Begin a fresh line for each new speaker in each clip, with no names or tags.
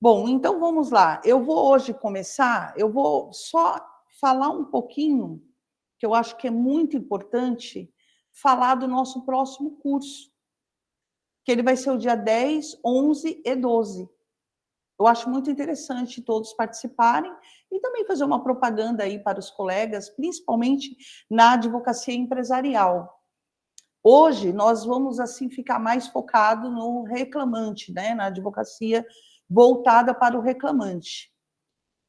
Bom, então vamos lá. Eu vou hoje começar, eu vou só falar um pouquinho, que eu acho que é muito importante, falar do nosso próximo curso, que ele vai ser o dia 10, 11 e 12. Eu acho muito interessante todos participarem e também fazer uma propaganda aí para os colegas, principalmente na advocacia empresarial. Hoje nós vamos assim ficar mais focado no reclamante, né, na advocacia voltada para o reclamante.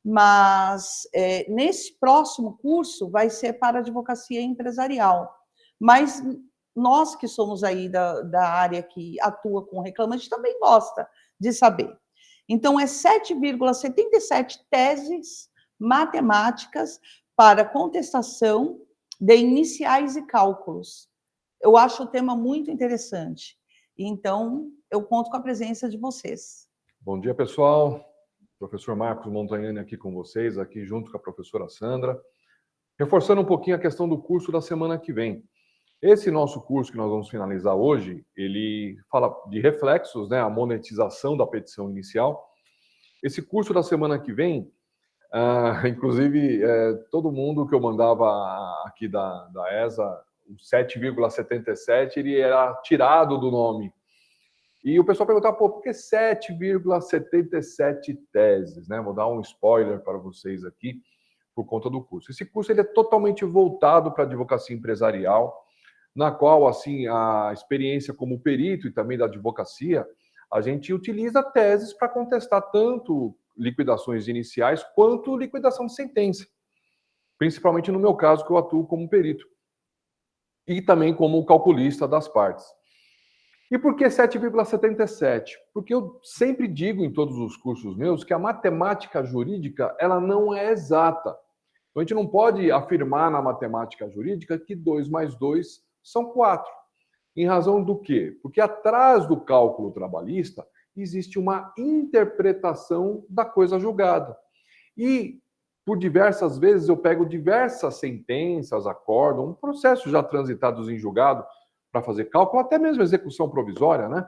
Mas nesse próximo curso vai ser para advocacia empresarial. Mas nós que somos aí da área que atua com reclamante também gosta de saber. Então, é 7,77 teses matemáticas para contestação de iniciais e cálculos. Eu acho o tema muito interessante. Então, eu conto com a presença de vocês.
Bom dia, pessoal. Professor Marcos Montagnani aqui com vocês, aqui junto com a professora Sandra. Reforçando um pouquinho a questão do curso da semana que vem. Esse nosso curso que nós vamos finalizar hoje, ele fala de reflexos, né, a monetização da petição inicial. Esse curso da semana que vem, inclusive, todo mundo que eu mandava aqui da ESA, o 7,77, ele era tirado do nome. E o pessoal perguntava, por que 7,77 teses? Né? Vou dar um spoiler para vocês aqui, por conta do curso. Esse curso ele é totalmente voltado para a advocacia empresarial, na qual, assim, a experiência como perito e também da advocacia, a gente utiliza teses para contestar tanto liquidações iniciais quanto liquidação de sentença. Principalmente no meu caso, que eu atuo como perito. E também como calculista das partes. E por que 7,77? Porque eu sempre digo em todos os cursos meus que a matemática jurídica ela não é exata. Então a gente não pode afirmar na matemática jurídica que 2 mais 2 são 4. Em razão do quê? Porque atrás do cálculo trabalhista existe uma interpretação da coisa julgada. E por diversas vezes eu pego diversas sentenças, acórdão, processos já transitados em julgado, para fazer cálculo, até mesmo execução provisória, né?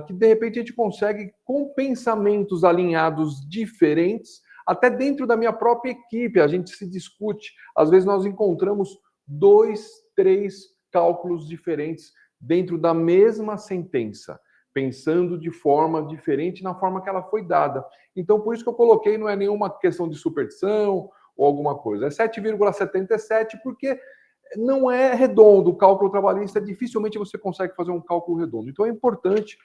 Que de repente a gente consegue, com pensamentos alinhados diferentes, até dentro da minha própria equipe, a gente se discute. Às vezes nós encontramos 2, 3 cálculos diferentes dentro da mesma sentença, pensando de forma diferente na forma que ela foi dada. Então, por isso que eu coloquei, não é nenhuma questão de superstição ou alguma coisa. É 7,77 porque não é redondo. O cálculo trabalhista, dificilmente você consegue fazer um cálculo redondo. Então é importante,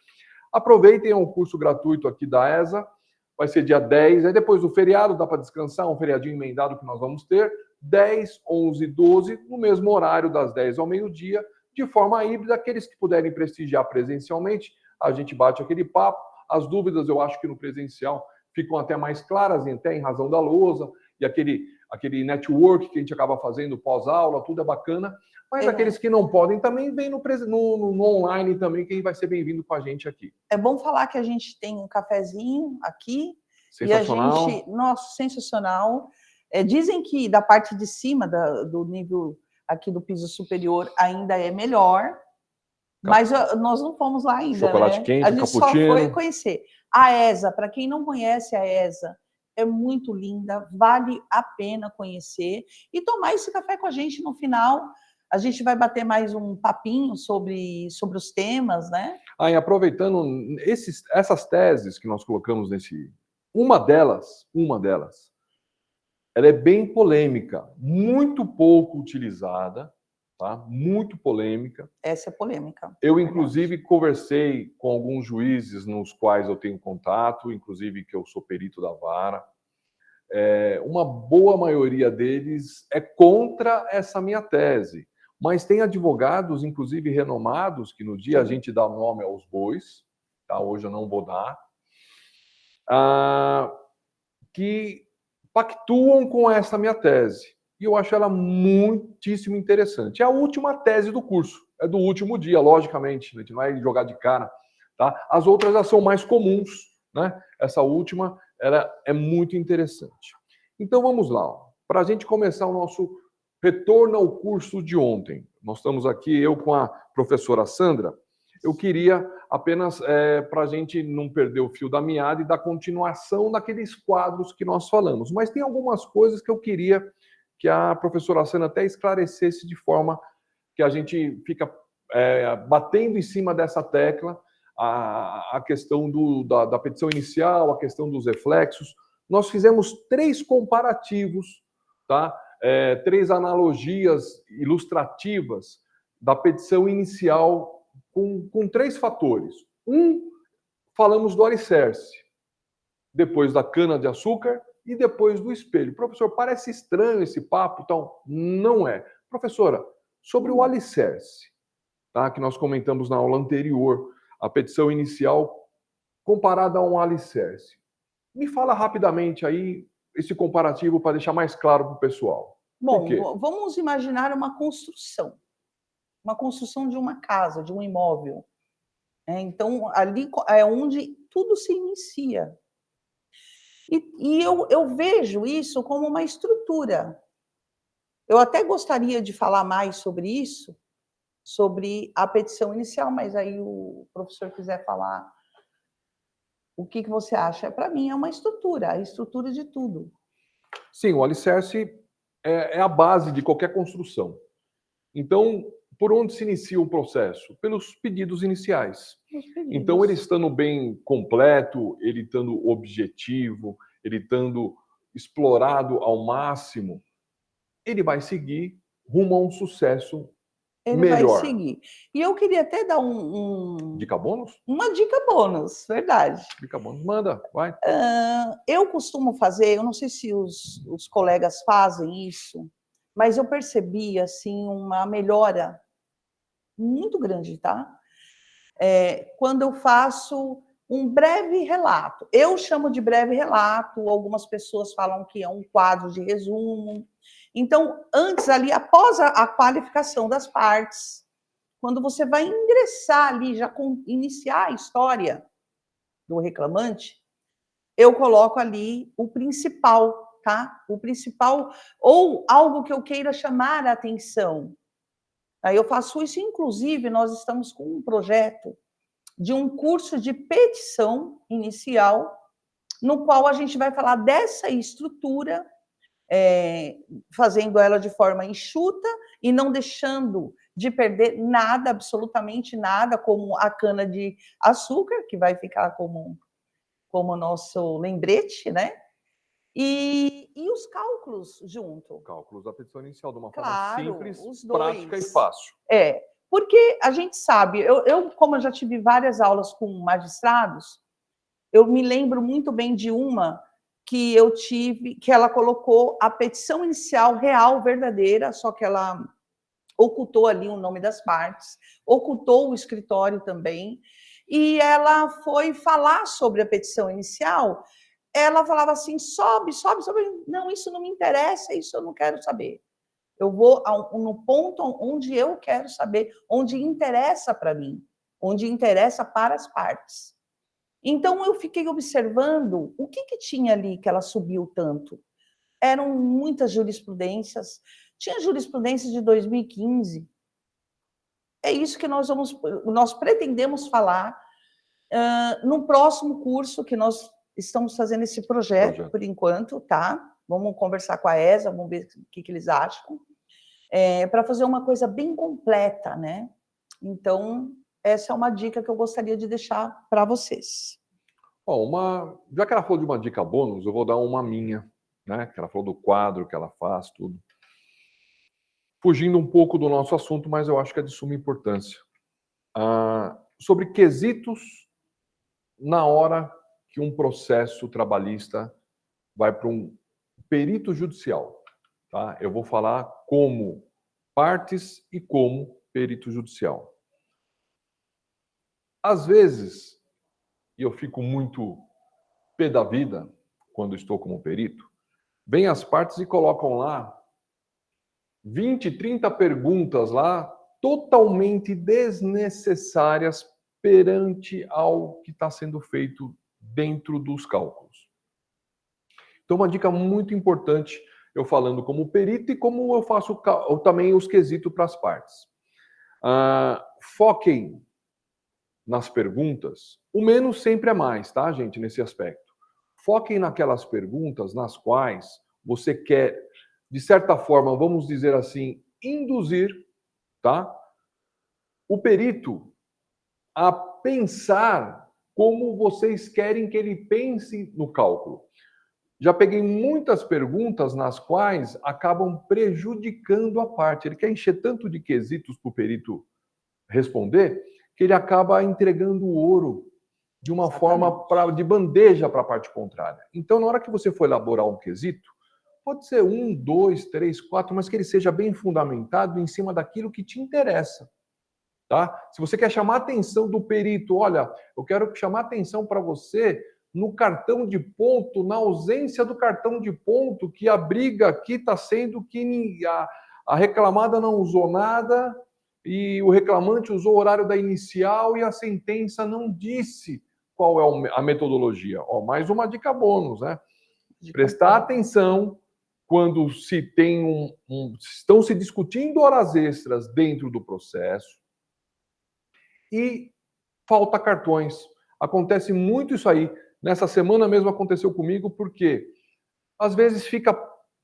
aproveitem um curso gratuito aqui da ESA, vai ser dia 10, aí depois do feriado, dá para descansar, um feriadinho emendado que nós vamos ter, 10, 11, 12, no mesmo horário das 10 ao meio-dia, de forma híbrida. Aqueles que puderem prestigiar presencialmente, a gente bate aquele papo. As dúvidas, eu acho que no presencial ficam até mais claras, até em razão da lousa, e aquele network que a gente acaba fazendo pós-aula, tudo é bacana. Mas aqueles que não podem também vêm no online também, que vai ser bem-vindo com a gente aqui.
É bom falar que a gente tem um cafezinho aqui.
Sensacional.
E a gente, nossa, sensacional. Dizem que da parte de cima do nível aqui do piso superior ainda é melhor, mas nós não fomos lá ainda,
chocolate
né?
quente,
a gente
cappuccino.
Só foi conhecer. A ESA, para quem não conhece a ESA, é muito linda, vale a pena conhecer e tomar esse café com a gente no final. A gente vai bater mais um papinho sobre os temas, né?
E aproveitando essas teses que nós colocamos nesse... Uma delas, ela é bem polêmica, muito pouco utilizada, tá? Muito polêmica.
Essa é polêmica.
Eu, inclusive, conversei com alguns juízes nos quais eu tenho contato, inclusive que eu sou perito da vara. Uma boa maioria deles é contra essa minha tese. Mas tem advogados, inclusive renomados, que no dia a gente dá nome aos bois, tá? Hoje eu não vou dar, que pactuam com essa minha tese. E eu acho ela muitíssimo interessante. É a última tese do curso, é do último dia, logicamente, a gente não vai jogar de cara. Tá? As outras já são mais comuns, né? Essa última ela é muito interessante. Então vamos lá, para a gente começar o nosso retorno ao curso de ontem. Nós estamos aqui, eu com a professora Sandra. Eu queria apenas para a gente não perder o fio da meada e dar continuação daqueles quadros que nós falamos. Mas tem algumas coisas que eu queria que a professora Sânia até esclarecesse de forma que a gente fica batendo em cima dessa tecla, a questão da petição inicial, a questão dos reflexos. Nós fizemos 3 comparativos, tá? 3 analogias ilustrativas da petição inicial com 3 fatores. Falamos do alicerce, depois da cana-de-açúcar e depois do espelho. Professor, parece estranho esse papo, então não é. Professora, sobre o alicerce, tá? Que nós comentamos na aula anterior, a petição inicial comparada a um alicerce. Me fala rapidamente aí esse comparativo para deixar mais claro para o pessoal.
Bom, vamos imaginar uma construção de uma casa, de um imóvel. Então, ali é onde tudo se inicia. E eu vejo isso como uma estrutura. Eu até gostaria de falar mais sobre isso, sobre a petição inicial, mas aí o professor quiser falar o que você acha. Para mim é uma estrutura, a estrutura de tudo.
Sim, o alicerce é a base de qualquer construção. Então, por onde se inicia o processo? Pelos pedidos iniciais. Então, ele estando bem completo, ele estando objetivo, ele estando explorado ao máximo, ele vai seguir rumo a um sucesso melhor.
Vai seguir. E eu queria até dar
Dica bônus?
Uma dica bônus, verdade.
Dica bônus, manda, vai.
Eu costumo fazer, eu não sei se os colegas fazem isso, mas eu percebi, assim, uma melhora muito grande, tá? Quando eu faço um breve relato. Eu chamo de breve relato, algumas pessoas falam que é um quadro de resumo. Então, antes ali, após a qualificação das partes, quando você vai ingressar ali, já iniciar a história do reclamante, eu coloco ali o principal, tá? O principal, ou algo que eu queira chamar a atenção. Aí eu faço isso, inclusive, nós estamos com um projeto de um curso de petição inicial, no qual a gente vai falar dessa estrutura, fazendo ela de forma enxuta e não deixando de perder nada, absolutamente nada, como a cana-de-açúcar, que vai ficar como nosso lembrete, né? E os cálculos junto.
Cálculos da petição inicial, de uma
Claro,
forma simples,
os dois.
prática e fácil.
Porque a gente sabe, como eu já tive várias aulas com magistrados, eu me lembro muito bem de uma que eu tive, que ela colocou a petição inicial real, verdadeira, só que ela ocultou ali o nome das partes, ocultou o escritório também, e ela foi falar sobre a petição inicial, ela falava assim, sobe, não, isso não me interessa, isso eu não quero saber. Eu vou no ponto onde eu quero saber, onde interessa para mim, onde interessa para as partes. Então, eu fiquei observando o que tinha ali que ela subiu tanto. Eram muitas jurisprudências, tinha jurisprudência de 2015. É isso que nós pretendemos falar no próximo curso, que nós estamos fazendo esse projeto por enquanto, tá? Vamos conversar com a ESA, vamos ver o que eles acham, para fazer uma coisa bem completa, né? Então, essa é uma dica que eu gostaria de deixar para vocês.
Já que ela falou de uma dica bônus, eu vou dar uma minha, né? Que ela falou do quadro que ela faz, tudo. Fugindo um pouco do nosso assunto, mas eu acho que é de suma importância. Sobre quesitos na hora que um processo trabalhista vai para um perito judicial. Tá? Eu vou falar como partes e como perito judicial. Às vezes, e eu fico muito pé da vida quando estou como perito, vêm as partes e colocam lá 20, 30 perguntas lá, totalmente desnecessárias perante ao que está sendo feito dentro dos cálculos. Então, uma dica muito importante, eu falando como perito e como eu faço também os quesitos para as partes. Foquem nas perguntas, o menos sempre é mais, tá, gente, nesse aspecto. Foquem naquelas perguntas nas quais você quer, de certa forma, vamos dizer assim, induzir, tá, o perito a pensar como vocês querem que ele pense no cálculo. Já peguei muitas perguntas nas quais acabam prejudicando a parte. Ele quer encher tanto de quesitos para o perito responder que ele acaba entregando o ouro de uma forma de bandeja para a parte contrária. Então, na hora que você for elaborar um quesito, pode ser 1, 2, 3, 4, mas que ele seja bem fundamentado em cima daquilo que te interessa. Tá? Se você quer chamar a atenção do perito, olha, eu quero chamar a atenção para você no cartão de ponto, na ausência do cartão de ponto, que a briga aqui está sendo que a reclamada não usou nada e o reclamante usou o horário da inicial e a sentença não disse qual é a metodologia. Ó, mais uma dica bônus, né? Prestar atenção quando se tem estão se discutindo horas extras dentro do processo e falta cartões. Acontece muito isso aí. Nessa semana mesmo aconteceu comigo, porque às vezes fica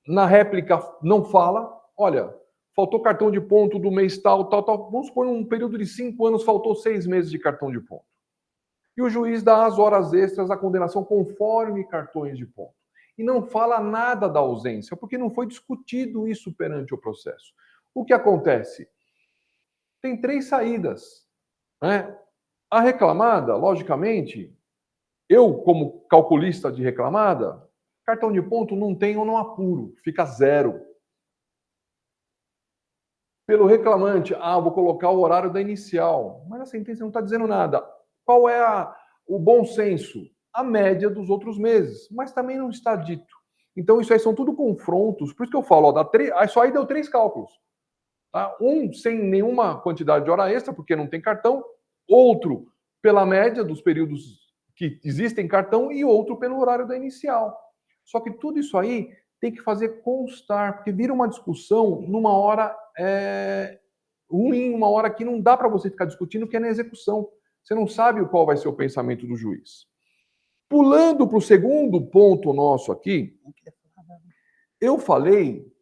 na réplica, não fala, olha, faltou cartão de ponto do mês tal. Vamos supor, um período de 5 anos, faltou 6 meses de cartão de ponto. E o juiz dá as horas extras, a condenação conforme cartões de ponto. E não fala nada da ausência, porque não foi discutido isso perante o processo. O que acontece? Tem 3 saídas, né? A reclamada, logicamente, eu, como calculista de reclamada, cartão de ponto não tenho, não apuro, fica 0. Pelo reclamante, vou colocar o horário da inicial, mas a sentença não está dizendo nada. Qual é o bom senso? A média dos outros meses, mas também não está dito. Então, isso aí são tudo confrontos, por isso que eu falo, só aí deu 3 cálculos. Tá? Um sem nenhuma quantidade de hora extra, porque não tem cartão, outro pela média dos períodos que existem cartão e outro pelo horário da inicial. Só que tudo isso aí tem que fazer constar, porque vira uma discussão numa hora ruim, uma hora que não dá para você ficar discutindo, que é na execução. Você não sabe qual vai ser o pensamento do juiz. Pulando para o segundo ponto nosso aqui, eu falei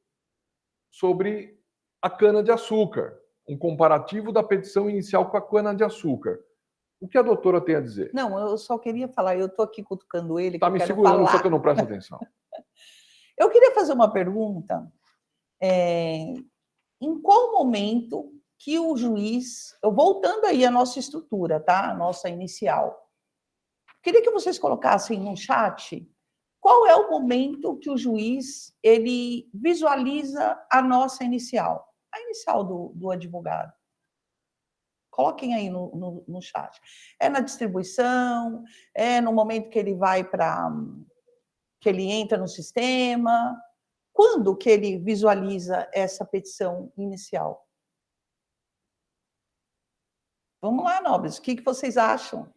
sobre a cana-de-açúcar, um comparativo da petição inicial com a cana-de-açúcar. O que a doutora tem a dizer?
Não, eu só queria falar, eu estou aqui cutucando ele.
Está me segurando, só que eu não presto atenção.
Eu queria fazer uma pergunta. Em qual momento que o juiz, voltando aí à nossa estrutura, tá? A nossa inicial, queria que vocês colocassem no chat qual é o momento que o juiz ele visualiza a nossa inicial, a inicial do advogado. Coloquem aí no chat. É na distribuição, é no momento que ele vai que ele entra no sistema. Quando que ele visualiza essa petição inicial? Vamos lá, nobres, o que vocês acham?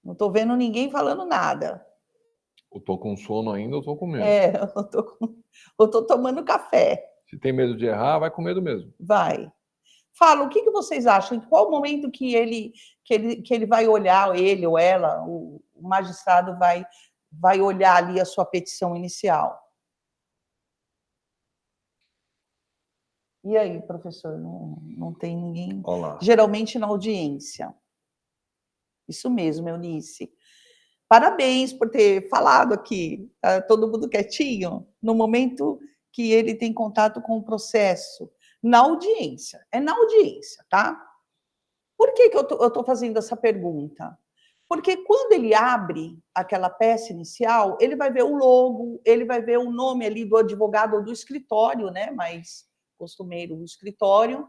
Não estou vendo ninguém falando nada.
Eu estou com sono ainda, eu estou com medo.
Eu estou tomando café.
Se tem medo de errar, vai com medo mesmo.
Vai. Fala, o que vocês acham? Em qual momento que ele vai olhar, ele ou ela, o magistrado vai olhar ali a sua petição inicial? E aí, professor, não tem ninguém?
Olá.
Geralmente na audiência. Isso mesmo, Eunice. Parabéns por ter falado aqui, tá todo mundo quietinho, no momento que ele tem contato com o processo. Na audiência, é na audiência, tá? Por que eu estou fazendo essa pergunta? Porque quando ele abre aquela peça inicial, ele vai ver o logo, ele vai ver o nome ali do advogado ou do escritório, né? Mais costumeiro, o escritório,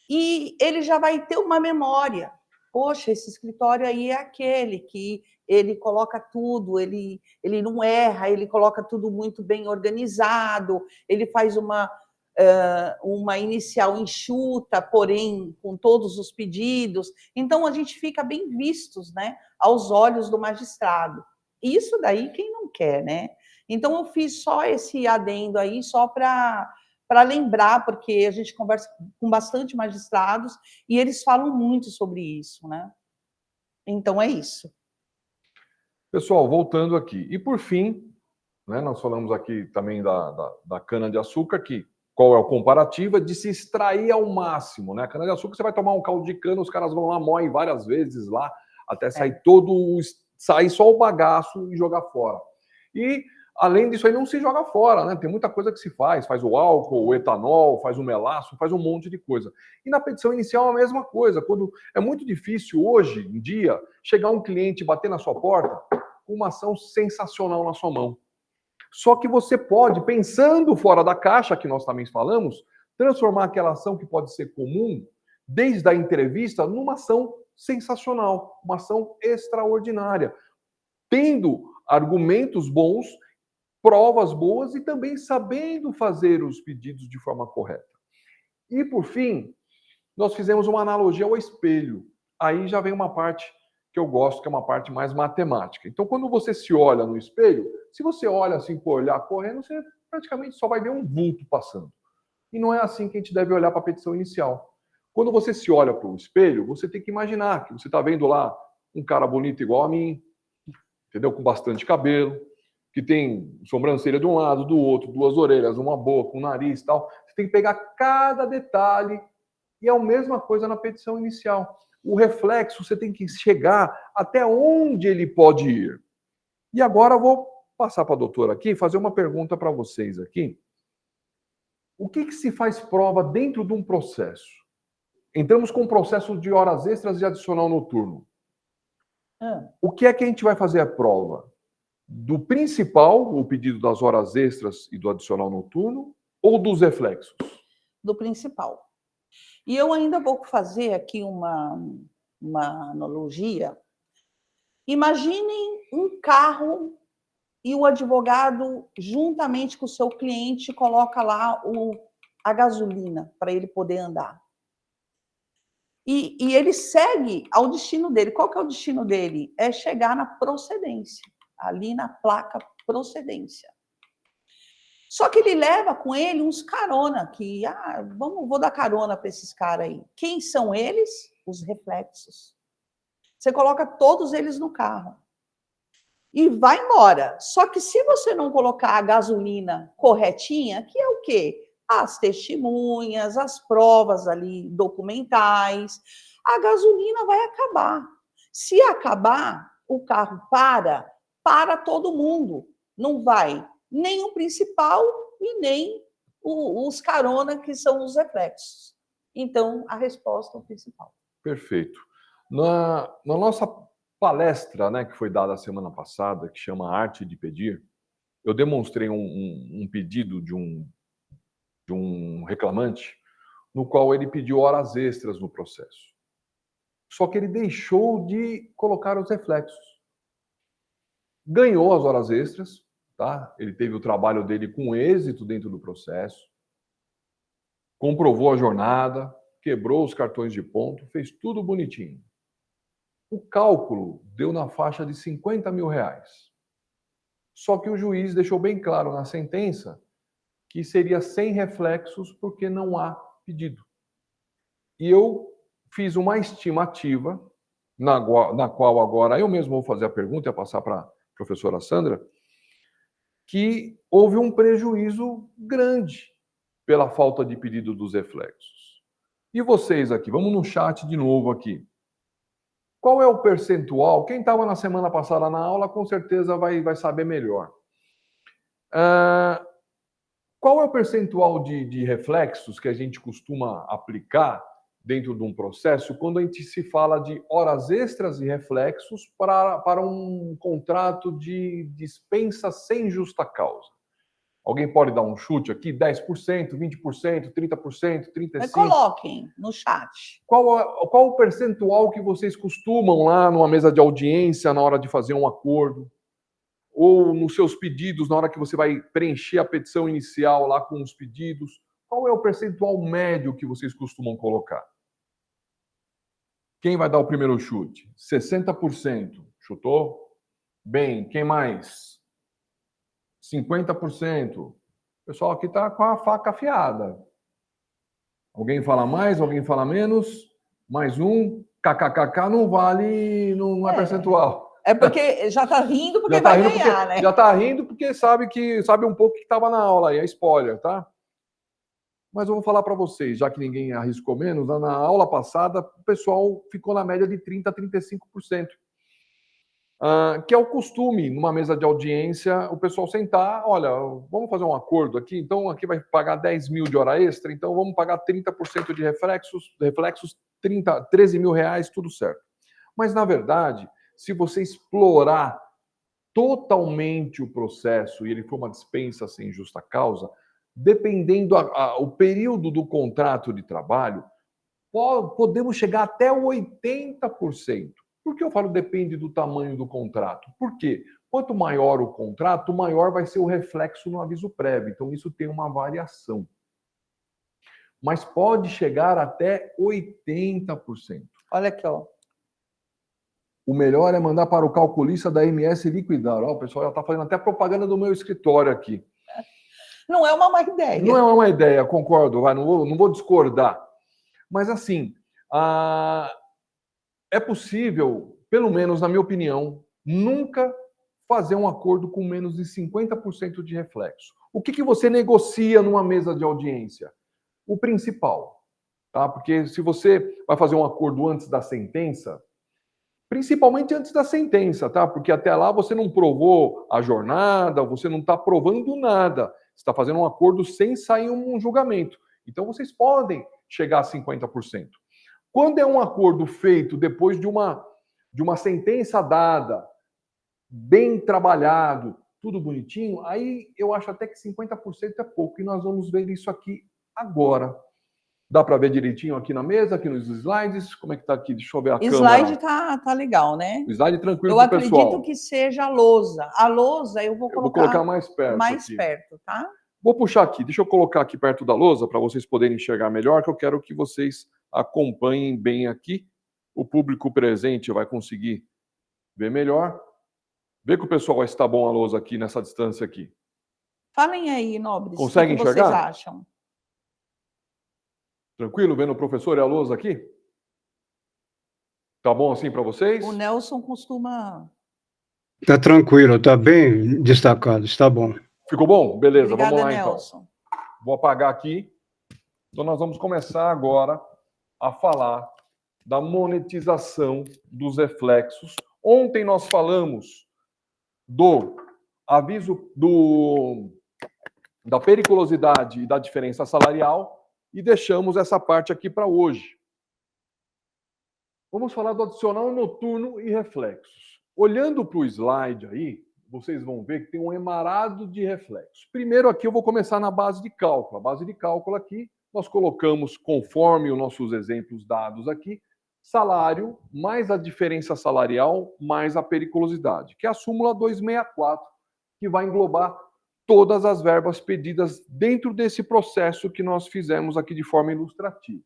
e ele já vai ter uma memória. Poxa, esse escritório aí é aquele que ele coloca tudo, ele não erra, ele coloca tudo muito bem organizado, ele faz uma inicial enxuta, porém com todos os pedidos. Então, a gente fica bem vistos, né, aos olhos do magistrado. Isso daí quem não quer, né? Então, eu fiz só esse adendo aí, só para para lembrar, porque a gente conversa com bastante magistrados e eles falam muito sobre isso, né? Então é isso.
Pessoal, voltando aqui. E por fim, né, nós falamos aqui também da cana-de-açúcar, que qual é o comparativo? É de se extrair ao máximo, né? A cana-de-açúcar, você vai tomar um caldo de cana, os caras vão lá, moem várias vezes lá, até sair sair só o bagaço e jogar fora. E, além disso aí, não se joga fora, né? Tem muita coisa que se faz o álcool, o etanol, faz o melaço, faz um monte de coisa. E na petição inicial a mesma coisa, quando é muito difícil hoje em dia chegar um cliente e bater na sua porta com uma ação sensacional na sua mão. Só que você pode, pensando fora da caixa, que nós também falamos, transformar aquela ação que pode ser comum, desde a entrevista, numa ação sensacional, uma ação extraordinária, tendo argumentos bons, provas boas e também sabendo fazer os pedidos de forma correta. E, por fim, nós fizemos uma analogia ao espelho. Aí já vem uma parte que eu gosto, que é uma parte mais matemática. Então, quando você se olha no espelho, se você olha assim por olhar correndo, você praticamente só vai ver um vulto passando. E não é assim que a gente deve olhar para a petição inicial. Quando você se olha para o espelho, você tem que imaginar que você está vendo lá um cara bonito igual a mim, entendeu? Com bastante cabelo, que tem sobrancelha de um lado, do outro, duas orelhas, uma boca, um nariz e tal. Você tem que pegar cada detalhe e é a mesma coisa na petição inicial. O reflexo, você tem que chegar até onde ele pode ir. E agora eu vou passar para a doutora aqui, fazer uma pergunta para vocês aqui. O que se faz prova dentro de um processo? Entramos com um processo de horas extras e adicional noturno. O que é que a gente vai fazer a prova? Do principal, o pedido das horas extras e do adicional noturno, ou dos reflexos?
Do principal. E eu ainda vou fazer aqui uma analogia. Imaginem um carro e o advogado, juntamente com o seu cliente, coloca lá a gasolina para ele poder andar. E ele segue ao destino dele. Qual que é o destino dele? É chegar na procedência, ali na placa procedência. Só que ele leva com ele uns carona, que vou dar carona para esses caras aí. Quem são eles? Os reflexos. Você coloca todos eles no carro e vai embora. Só que se você não colocar a gasolina corretinha, que é o quê? As testemunhas, as provas ali documentais, a gasolina vai acabar. Se acabar, o carro para todo mundo. Não vai nem o principal e nem os carona, que são os reflexos. Então, a resposta é o principal.
Perfeito. Na nossa palestra, né, que foi dada a semana passada, que chama Arte de Pedir, eu demonstrei um pedido de um reclamante, no qual ele pediu horas extras no processo. Só que ele deixou de colocar os reflexos. Ganhou as horas extras, tá? Ele teve o trabalho dele com êxito dentro do processo, comprovou a jornada, quebrou os cartões de ponto, fez tudo bonitinho. O cálculo deu na faixa de R$50 mil. Só que o juiz deixou bem claro na sentença que seria sem reflexos porque não há pedido. E eu fiz uma estimativa, na qual agora eu mesmo vou fazer a pergunta e passar para a professora Sandra, que houve um prejuízo grande pela falta de pedido dos reflexos. E vocês aqui, vamos no chat de novo aqui. Qual é o percentual? Quem estava na semana passada na aula, com certeza vai saber melhor. Qual é o percentual de reflexos que a gente costuma aplicar dentro de um processo quando a gente se fala de horas extras e reflexos para um contrato de dispensa sem justa causa? Alguém pode dar um chute aqui? 10%, 20%, 30%, 35%?
Mas coloquem no chat.
Qual o percentual que vocês costumam lá numa mesa de audiência na hora de fazer um acordo? Ou nos seus pedidos, na hora que você vai preencher a petição inicial lá com os pedidos? Qual é o percentual médio que vocês costumam colocar? Quem vai dar o primeiro chute? 60%. Chutou? Bem, quem mais? 50%. O pessoal aqui está com a faca afiada. Alguém fala mais, alguém fala menos? Mais um. KKKK não vale, não é percentual.
É porque já está rindo porque
já tá
vai
rindo
ganhar,
porque,
né?
Já está rindo porque sabe um pouco que estava na aula aí, é spoiler, tá? Mas eu vou falar para vocês, já que ninguém arriscou menos, na aula passada o pessoal ficou na média de 30% a 35%. Que é o costume, numa mesa de audiência, o pessoal sentar, olha, vamos fazer um acordo aqui, então aqui vai pagar 10 mil de hora extra, então vamos pagar 30% de reflexos 13 mil reais, tudo certo. Mas, na verdade, se você explorar totalmente o processo e ele for uma dispensa sem justa causa, dependendo o período do contrato de trabalho, podemos chegar até 80%. Por que eu falo depende do tamanho do contrato? Por quê? Quanto maior o contrato, maior vai ser o reflexo no aviso prévio. Então, isso tem uma variação. Mas pode chegar até 80%.
Olha aqui, ó.
O melhor é mandar para o calculista da MS liquidar. Ó, o pessoal já está fazendo até propaganda do meu escritório aqui.
Não é uma má ideia.
Não é uma má ideia, concordo. Não vou discordar. Mas, assim, é possível, pelo menos na minha opinião, nunca fazer um acordo com menos de 50% de reflexo. O que você negocia numa mesa de audiência? O principal, tá? Porque se você vai fazer um acordo antes da sentença, principalmente antes da sentença, tá? Porque até lá você não provou a jornada, você não está provando nada. Você está fazendo um acordo sem sair um julgamento. Então vocês podem chegar a 50%. Quando é um acordo feito depois de uma sentença dada, bem trabalhado, tudo bonitinho, aí eu acho até que 50% é pouco. E nós vamos ver isso aqui agora. Dá para ver direitinho aqui na mesa, aqui nos slides? Como é que está aqui? Deixa eu ver a câmera.
Slide tá legal, né?
O slide tranquilo
para o
pessoal.
Eu acredito que seja a lousa. A lousa eu vou colocar
mais perto.
Mais perto, tá?
Vou puxar aqui. Deixa eu colocar aqui perto da lousa para vocês poderem enxergar melhor, que eu quero que vocês acompanhem bem aqui. O público presente vai conseguir ver melhor. Vê que o pessoal está bom a lousa aqui nessa distância aqui.
Falem aí, nobres.
Conseguem enxergar?
O que vocês acham?
Tranquilo vendo o professor e a lousa aqui? Tá bom assim para vocês?
O Nelson costuma...
Tá tranquilo, tá bem destacado, está bom.
Ficou bom? Beleza,
Obrigada,
vamos lá
Nelson.
então. Vou apagar aqui. Então nós vamos começar agora a falar da monetização dos reflexos. Ontem nós falamos do aviso da periculosidade e da diferença salarial e deixamos essa parte aqui para hoje. Vamos falar do adicional noturno e reflexos. Olhando para o slide aí, vocês vão ver que tem um emarado de reflexos. Primeiro aqui eu vou começar na base de cálculo. A base de cálculo aqui, nós colocamos, conforme os nossos exemplos dados aqui, salário mais a diferença salarial mais a periculosidade, que é a súmula 264, que vai englobar todas as verbas pedidas dentro desse processo que nós fizemos aqui de forma ilustrativa.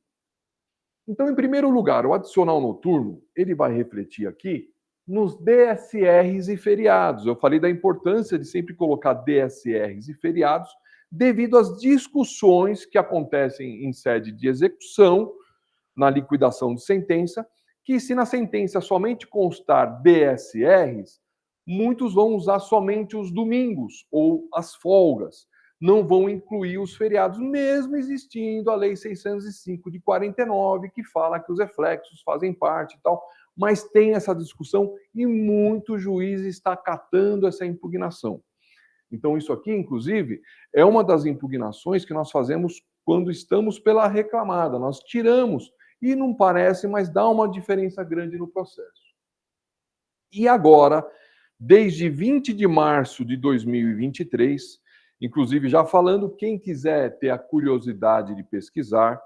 Então, em primeiro lugar, o adicional noturno, ele vai refletir aqui nos DSRs e feriados. Eu falei da importância de sempre colocar DSRs e feriados devido às discussões que acontecem em sede de execução, na liquidação de sentença, que se na sentença somente constar DSRs, muitos vão usar somente os domingos ou as folgas, não vão incluir os feriados, mesmo existindo a Lei 605 de 49, que fala que os reflexos fazem parte e tal, mas tem essa discussão e muito juiz está acatando essa impugnação. Então, isso aqui, inclusive, é uma das impugnações que nós fazemos quando estamos pela reclamada. Nós tiramos, e não parece, mas dá uma diferença grande no processo. E agora, desde 20 de março de 2023, inclusive já falando, quem quiser ter a curiosidade de pesquisar,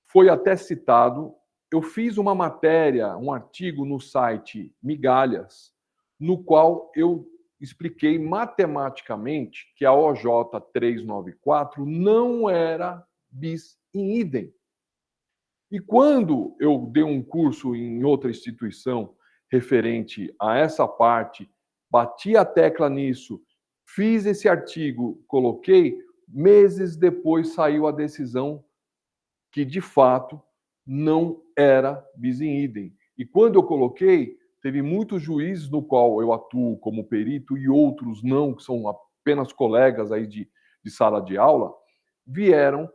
foi até citado, eu fiz uma matéria, um artigo no site Migalhas, no qual eu expliquei matematicamente que a OJ 394 não era bis in idem. E quando eu dei um curso em outra instituição referente a essa parte, bati a tecla nisso, fiz esse artigo, coloquei, meses depois saiu a decisão que, de fato, não era bis in idem. E quando eu coloquei, teve muitos juízes no qual eu atuo como perito e outros não, que são apenas colegas aí de sala de aula, vieram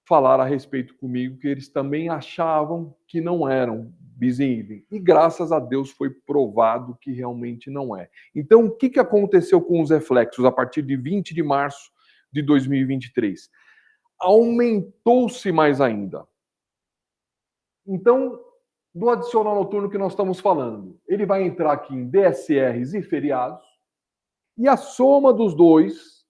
falar a respeito comigo que eles também achavam que não eram bis in idem. E graças a Deus foi provado que realmente não é. Então, o que aconteceu com os reflexos a partir de 20 de março de 2023? Aumentou-se mais ainda. Então, do adicional noturno que nós estamos falando, ele vai entrar aqui em DSRs e feriados, e a soma dos dois,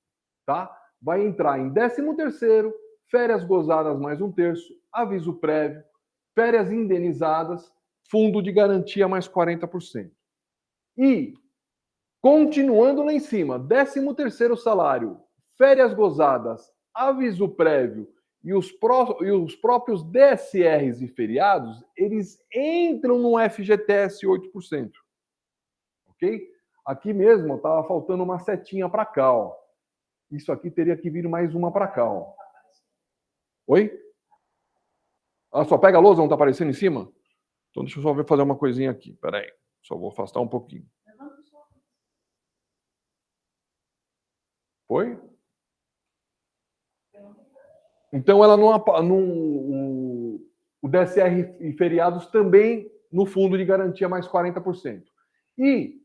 tá, vai entrar em 13º, férias gozadas mais 1/3, aviso prévio, férias indenizadas, fundo de garantia mais 40%. E, continuando lá em cima, 13º salário, férias gozadas, aviso prévio e os próprios DSRs e feriados, eles entram no FGTS 8%. Ok? Aqui mesmo estava faltando uma setinha para cá. Ó. Isso aqui teria que vir mais uma para cá. Ó. Oi? Ah, só pega a lousa, não está aparecendo em cima? Então deixa eu só fazer uma coisinha aqui. Espera aí. Só vou afastar um pouquinho. Foi? Então, ela o DSR e feriados também no fundo de garantia mais 40%. E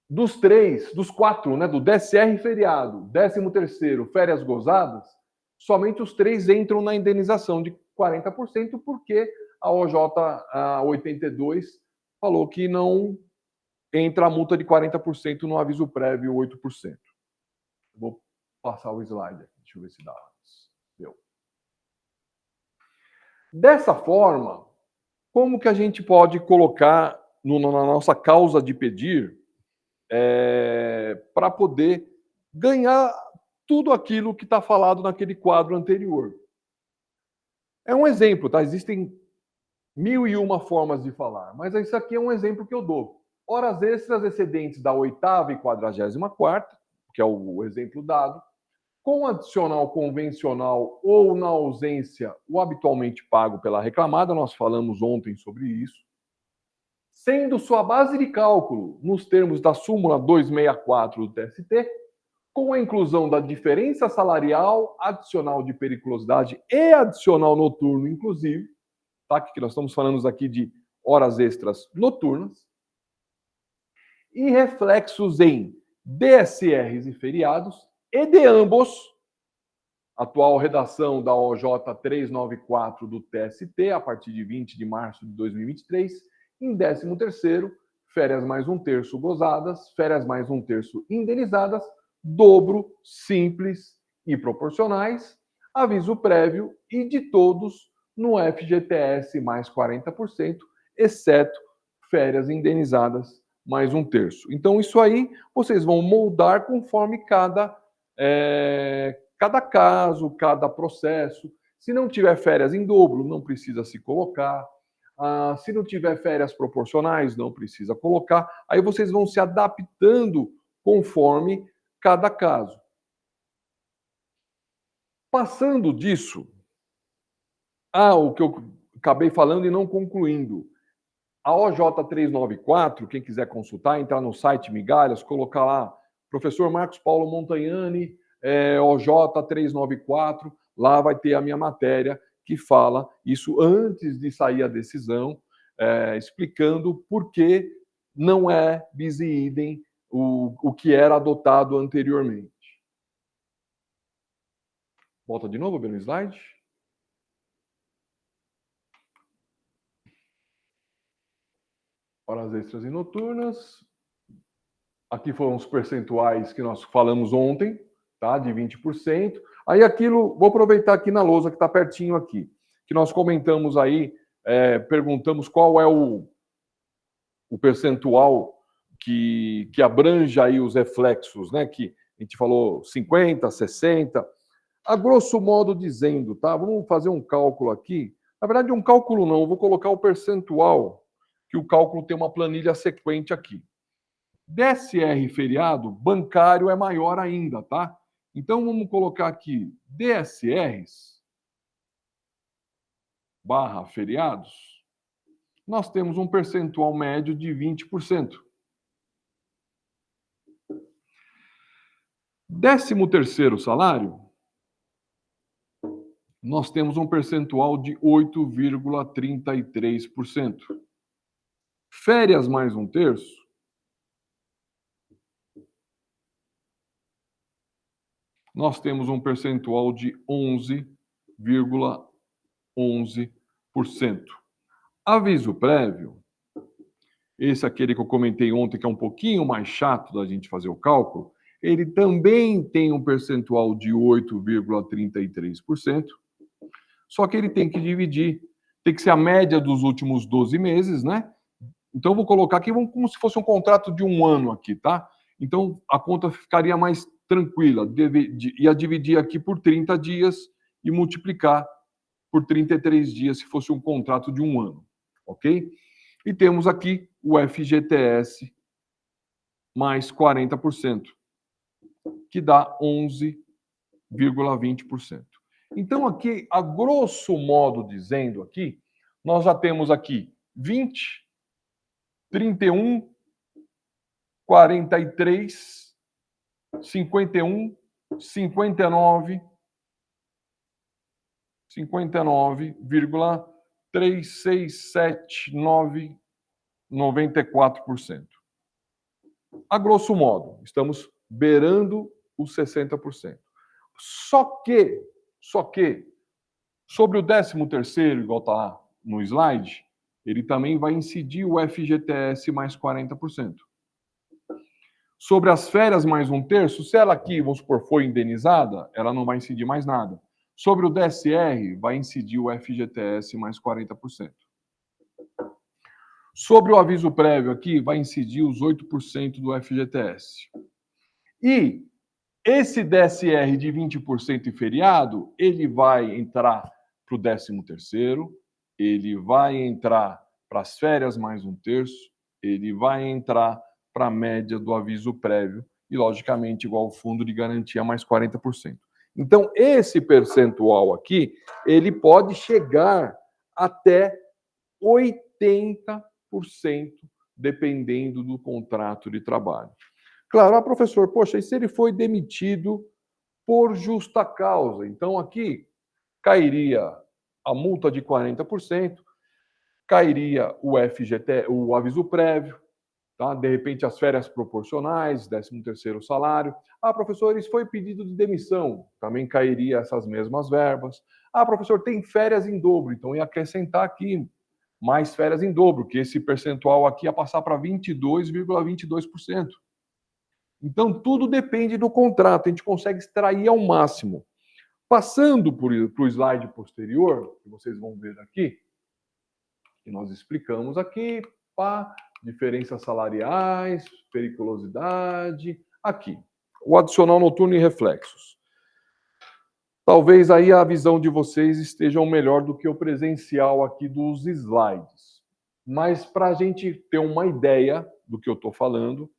dos quatro, né, do DSR e feriado, 13º, férias gozadas, somente os 3 entram na indenização de 40%, porque a OJ 82 falou que não entra a multa de 40% no aviso prévio 8%. Vou passar o slide aqui, deixa eu ver se dá. Deu. Dessa forma, como que a gente pode colocar na nossa causa de pedir para poder ganhar tudo aquilo que está falado naquele quadro anterior? É um exemplo, tá? Existem 1001 formas de falar, mas isso aqui é um exemplo que eu dou. Horas extras excedentes da 8ª e 44ª, que é o exemplo dado, com adicional convencional ou na ausência o habitualmente pago pela reclamada, nós falamos ontem sobre isso, sendo sua base de cálculo nos termos da súmula 264 do TST, com a inclusão da diferença salarial, adicional de periculosidade e adicional noturno, inclusive, tá? Que nós estamos falando aqui de horas extras noturnas, e reflexos em DSRs e feriados, e de ambos, atual redação da OJ 394 do TST, a partir de 20 de março de 2023, em 13º, férias mais 1/3 gozadas, férias mais 1/3 indenizadas, dobro, simples e proporcionais, aviso prévio e de todos no FGTS mais 40%, exceto férias indenizadas mais 1/3. Então, isso aí vocês vão moldar conforme cada caso, cada processo. Se não tiver férias em dobro, não precisa se colocar. Se não tiver férias proporcionais, não precisa colocar. Aí vocês vão se adaptando conforme cada caso. Passando disso, o que eu acabei falando e não concluindo. A OJ 394, quem quiser consultar, entrar no site Migalhas, colocar lá, professor Marcos Paulo Montagnani, OJ 394, lá vai ter a minha matéria que fala isso antes de sair a decisão, explicando por que não é bis in idem o que era adotado anteriormente. Volta de novo, no slide. Horas extras e noturnas. Aqui foram os percentuais que nós falamos ontem, tá? De 20%. Aí aquilo, vou aproveitar aqui na lousa que está pertinho aqui, que nós comentamos aí, perguntamos qual é o percentual que abrange aí os reflexos, né? Que a gente falou 50, 60. A grosso modo dizendo, tá? Vamos fazer um cálculo aqui. Na verdade, um cálculo não, eu vou colocar o percentual, que o cálculo tem uma planilha sequente aqui. DSR feriado, bancário é maior ainda, tá? Então, vamos colocar aqui DSRs barra feriados. Nós temos um percentual médio de 20%. 13º salário, nós temos um percentual de 8,33%. Férias mais um terço, nós temos um percentual de 11,11%. Aviso prévio, esse é aquele que eu comentei ontem, que é um pouquinho mais chato da gente fazer o cálculo, ele também tem um percentual de 8,33%, só que ele tem que dividir, tem que ser a média dos últimos 12 meses, né? Então, eu vou colocar aqui como se fosse um contrato de um ano aqui, tá? Então, a conta ficaria mais tranquila. Ia dividir aqui por 30 dias e multiplicar por 33 dias se fosse um contrato de um ano, ok? E temos aqui o FGTS mais 40%, que dá 11,20%. Então, aqui, a grosso modo dizendo aqui, nós já temos aqui 20, 31, 43, 51, 59, 59,367994%. A grosso modo, estamos beirando os 60%. Só que, sobre o 13º, igual está lá no slide, ele também vai incidir o FGTS mais 40%. Sobre as férias mais um terço, se ela aqui, vamos supor, for indenizada, ela não vai incidir mais nada. Sobre o DSR, vai incidir o FGTS mais 40%. Sobre o aviso prévio aqui, vai incidir os 8% do FGTS. E esse DSR de 20% e feriado, ele vai entrar para o 13º, ele vai entrar para as férias mais um terço, ele vai entrar para a média do aviso prévio e, logicamente, igual ao fundo de garantia mais 40%. Então, esse percentual aqui, ele pode chegar até 80%, dependendo do contrato de trabalho. Claro, professor, poxa, e se ele foi demitido por justa causa? Então, aqui cairia a multa de 40%, cairia o FGT, o aviso prévio, tá? De repente as férias proporcionais, 13º salário. Ah, professor, isso foi pedido de demissão, também cairia essas mesmas verbas. Ah, professor, tem férias em dobro, então ia acrescentar aqui mais férias em dobro, que esse percentual aqui ia passar para 22,22%. Então, tudo depende do contrato, a gente consegue extrair ao máximo. Passando para o slide posterior, que vocês vão ver aqui, que nós explicamos aqui, diferenças salariais, periculosidade, aqui, o adicional noturno e reflexos. Talvez aí a visão de vocês esteja melhor do que o presencial aqui dos slides. Mas para a gente ter uma ideia do que eu estou falando,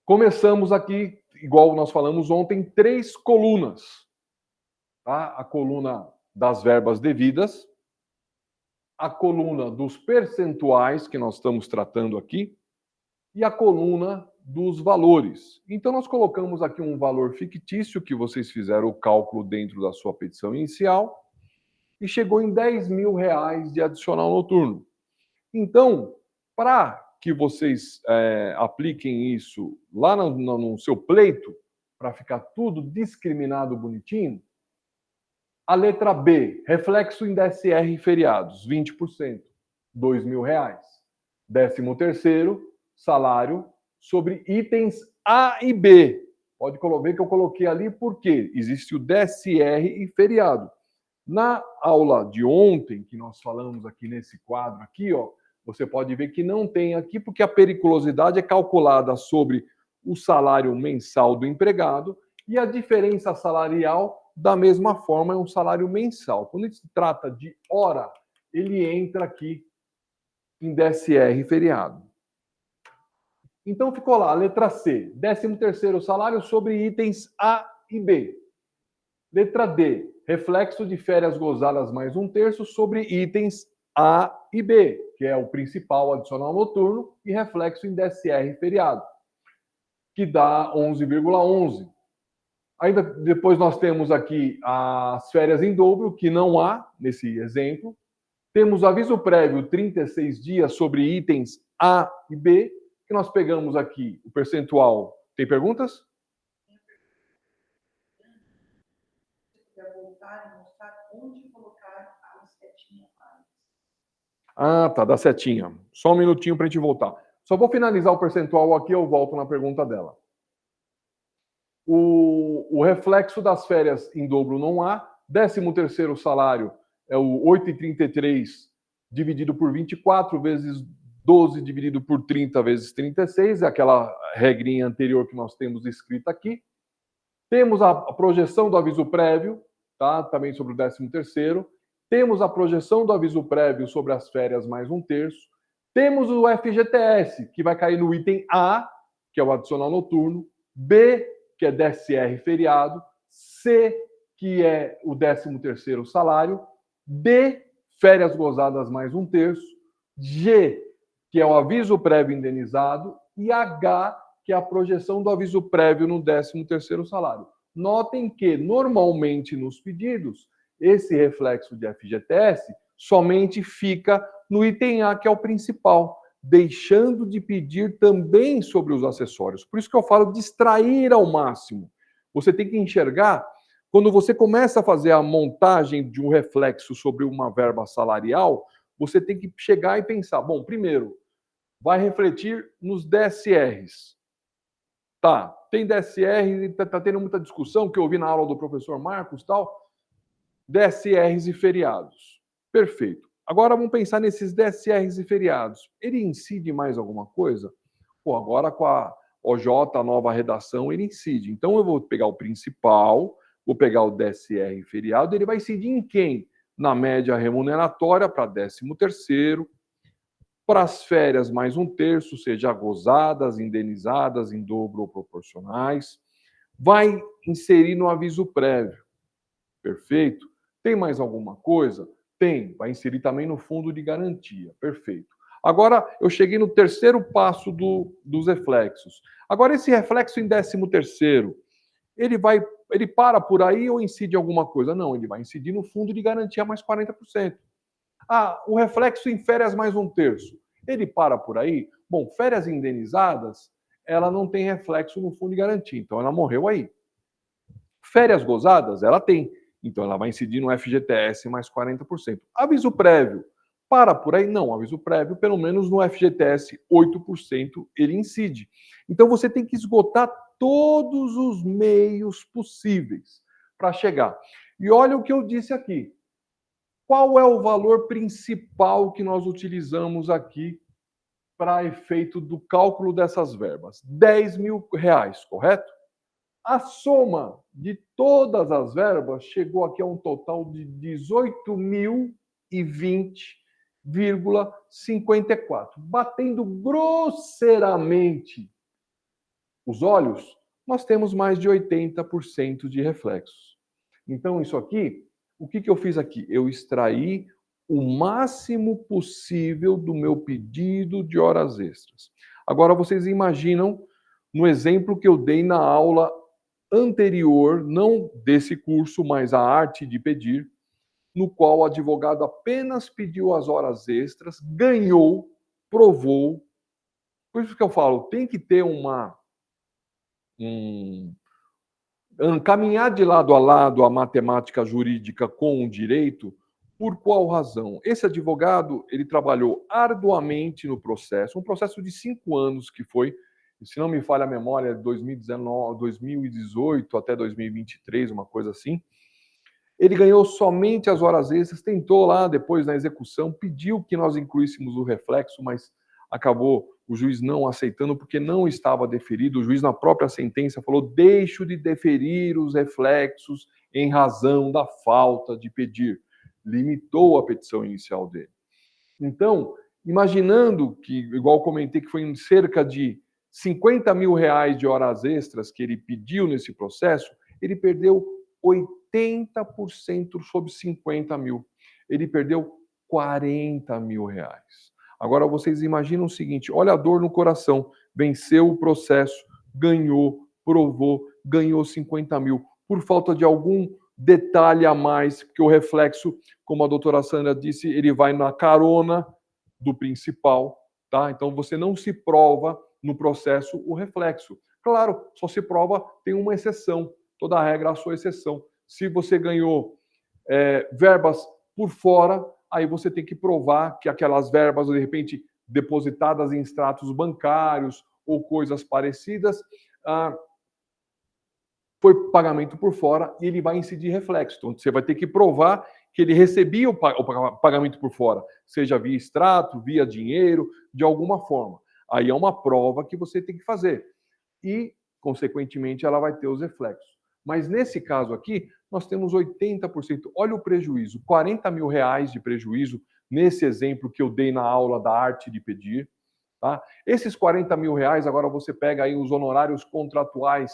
começamos aqui, igual nós falamos ontem, 3 colunas. Tá? A coluna das verbas devidas, a coluna dos percentuais, que nós estamos tratando aqui, e a coluna dos valores. Então, nós colocamos aqui um valor fictício, que vocês fizeram o cálculo dentro da sua petição inicial, e chegou em R$10.000 de adicional noturno. Então, para que vocês apliquem isso lá no seu pleito, para ficar tudo discriminado bonitinho, a letra B, reflexo em DSR e feriados, 20%, R$2.000. 13º, salário sobre itens A e B. Pode ver que eu coloquei ali porque existe o DSR e feriado. Na aula de ontem, que nós falamos aqui nesse quadro aqui, ó, você pode ver que não tem aqui, porque a periculosidade é calculada sobre o salário mensal do empregado e a diferença salarial, da mesma forma, é um salário mensal. Quando se trata de hora, ele entra aqui em DSR e feriado. Então ficou lá, a letra C, 13º salário sobre itens A e B. Letra D, reflexo de férias gozadas mais 1/3 sobre itens A e B, que é o principal adicional noturno, e reflexo em DSR feriado, que dá 11,11. Ainda depois nós temos aqui as férias em dobro, que não há nesse exemplo. Temos aviso prévio 36 dias sobre itens A e B, que nós pegamos aqui o percentual. Tem perguntas?
Onde colocar a setinha.
Ah, tá, da setinha. Só um minutinho para a gente voltar. Só vou finalizar o percentual aqui, eu volto na pergunta dela. O reflexo das férias em dobro não há. 13º salário é o 8,33 dividido por 24 vezes 12 dividido por 30 vezes 36, é aquela regrinha anterior que nós temos escrita aqui. Temos a projeção do aviso prévio, tá? Também sobre o 13º. Temos a projeção do aviso prévio sobre as férias mais 1/3. Temos o FGTS, que vai cair no item A, que é o adicional noturno, B, que é DSR feriado, C, que é o 13º salário, D, férias gozadas mais 1/3, G, que é o aviso prévio indenizado, e H, que é a projeção do aviso prévio no 13º salário. Notem que, normalmente, nos pedidos, esse reflexo de FGTS somente fica no item A, que é o principal, deixando de pedir também sobre os acessórios. Por isso que eu falo de extrair ao máximo. Você tem que enxergar, quando você começa a fazer a montagem de um reflexo sobre uma verba salarial, você tem que chegar e pensar, bom, primeiro, vai refletir nos DSRs. Tá, tem DSR, tá tendo muita discussão, que eu ouvi na aula do professor Marcos e tal, DSRs e feriados. Perfeito. Agora vamos pensar nesses DSRs e feriados. Ele incide mais alguma coisa? Pô, agora com a OJ, a nova redação, ele incide. Então eu vou pegar o principal, vou pegar o DSR e feriado, ele vai incidir em quem? Na média remuneratória para 13º, para as férias mais 1/3, seja gozadas, indenizadas, em dobro ou proporcionais. Vai inserir no aviso prévio. Perfeito? Tem mais alguma coisa? Tem. Vai inserir também no fundo de garantia. Perfeito. Agora, eu cheguei no terceiro passo dos reflexos. Agora, esse reflexo em 13º, ele para por aí ou incide em alguma coisa? Não, ele vai incidir no fundo de garantia mais 40%. Ah, o reflexo em férias mais 1/3. Ele para por aí? Bom, férias indenizadas, ela não tem reflexo no fundo de garantia, então ela morreu aí. Férias gozadas, ela tem. Então ela vai incidir no FGTS mais 40%. Aviso prévio, para por aí? Não, aviso prévio, pelo menos no FGTS 8% ele incide. Então você tem que esgotar todos os meios possíveis para chegar. E olha o que eu disse aqui. Qual é o valor principal que nós utilizamos aqui para efeito do cálculo dessas verbas? R$10.000, correto? A soma de todas as verbas chegou aqui a um total de 18.020,54. Batendo grosseiramente os olhos, nós temos mais de 80% de reflexos. Então, isso aqui, o que eu fiz aqui? Eu extraí o máximo possível do meu pedido de horas extras. Agora, vocês imaginam, no exemplo que eu dei na aula anterior, não desse curso, mas a arte de pedir, no qual o advogado apenas pediu as horas extras, ganhou, provou. Por isso que eu falo, tem que ter caminhar de lado a lado a matemática jurídica com o direito. Por qual razão? Esse advogado, ele trabalhou arduamente no processo, um processo de 5 anos que foi, se não me falha a memória, 2019, 2018 até 2023, uma coisa assim. Ele ganhou somente as horas extras, tentou lá depois na execução, pediu que nós incluíssemos o reflexo, mas acabou o juiz não aceitando porque não estava deferido. O juiz, na própria sentença, falou: deixo de deferir os reflexos em razão da falta de pedir. Limitou a petição inicial dele. Então, imaginando que, igual comentei, que foi em cerca de R$50.000 de horas extras que ele pediu nesse processo, Ele perdeu 80% sobre 50 mil. Ele perdeu 40 mil reais. Agora vocês imaginam o seguinte, olha a dor no coração, venceu o processo, ganhou, provou, ganhou 50 mil, por falta de algum detalhe a mais, porque o reflexo, como a doutora Sandra disse, ele vai na carona do principal, tá? Então você não se prova no processo o reflexo. Claro, só se prova, tem uma exceção, toda regra a sua exceção. Se você ganhou verbas por fora, aí você tem que provar que aquelas verbas, de repente, depositadas em extratos bancários ou coisas parecidas, foi pagamento por fora e ele vai incidir reflexo. Então, você vai ter que provar que ele recebia o pagamento por fora, seja via extrato, via dinheiro, de alguma forma. Aí é uma prova que você tem que fazer. E, consequentemente, ela vai ter os reflexos. Mas nesse caso aqui, nós temos 80%. Olha o prejuízo, 40 mil reais de prejuízo nesse exemplo que eu dei na aula da arte de pedir. Tá? Esses 40 mil reais, agora você pega aí os honorários contratuais,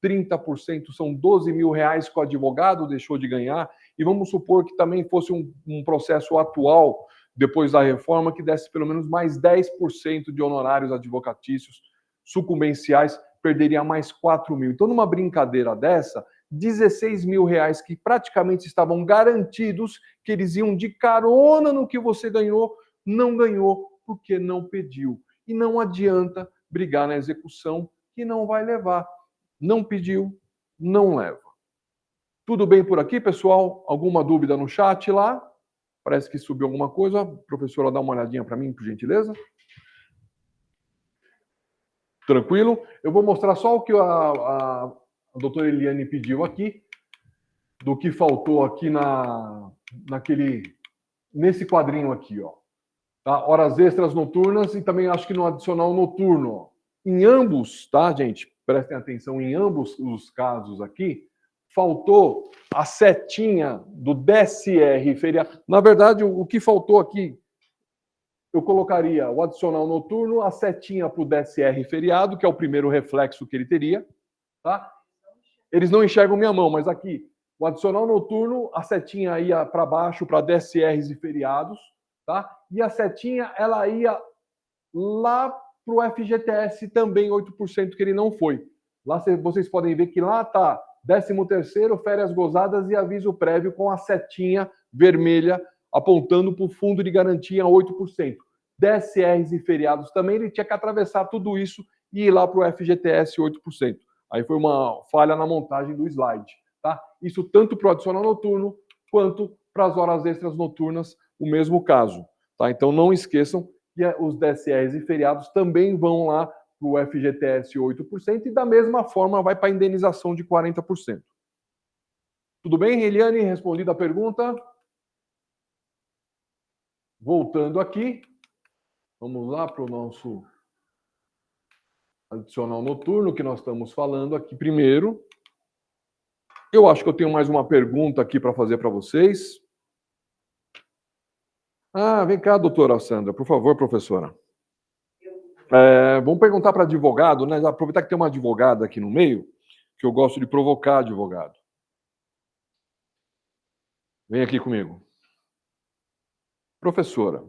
30% são 12 mil reais que o advogado deixou de ganhar, e vamos supor que também fosse um processo atual, depois da reforma, que desse pelo menos mais 10% de honorários advocatícios sucumbenciais, perderia mais 4 mil. Então, numa brincadeira dessa, 16 mil reais que praticamente estavam garantidos, que eles iam de carona no que você ganhou, não ganhou porque não pediu. E não adianta brigar na execução, que não vai levar. Não pediu, não leva. Tudo bem por aqui, pessoal? Alguma dúvida no chat lá? Parece que subiu alguma coisa. Professora, dá uma olhadinha para mim, por gentileza. Tranquilo? Eu vou mostrar só o que a doutora Eliane pediu aqui, do que faltou aqui nesse quadrinho aqui, ó. Tá? Horas extras noturnas e também acho que no adicional noturno. Ó. Em ambos, tá, gente? Prestem atenção, em ambos os casos aqui, faltou a setinha do DSR feriado. Na verdade, o que faltou aqui, eu colocaria o adicional noturno, a setinha para o DSR feriado, que é o primeiro reflexo que ele teria. Tá? Eles não enxergam minha mão, mas aqui, o adicional noturno, a setinha ia para baixo para DSRs e feriados. Tá? E a setinha, ela ia lá para o FGTS também 8%, que ele não foi. Lá vocês podem ver que lá está 13º, férias gozadas e aviso prévio com a setinha vermelha apontando para o fundo de garantia 8%. DSRs e feriados também, ele tinha que atravessar tudo isso e ir lá para o FGTS 8%. Aí foi uma falha na montagem do slide. Tá? Isso tanto para o adicional noturno quanto para as horas extras noturnas, o mesmo caso. Tá? Então não esqueçam que os DSRs e feriados também vão lá para o FGTS 8% e da mesma forma vai para a indenização de 40%. Tudo bem, Eliane? Respondida a pergunta? Voltando aqui, vamos lá para o nosso adicional noturno que nós estamos falando aqui primeiro. Eu acho que eu tenho mais uma pergunta aqui para fazer para vocês. Vem cá, doutora Sandra, por favor, professora. Vamos perguntar para advogado, né? Aproveitar que tem uma advogada aqui no meio, que eu gosto de provocar advogado. Vem aqui comigo. Professora,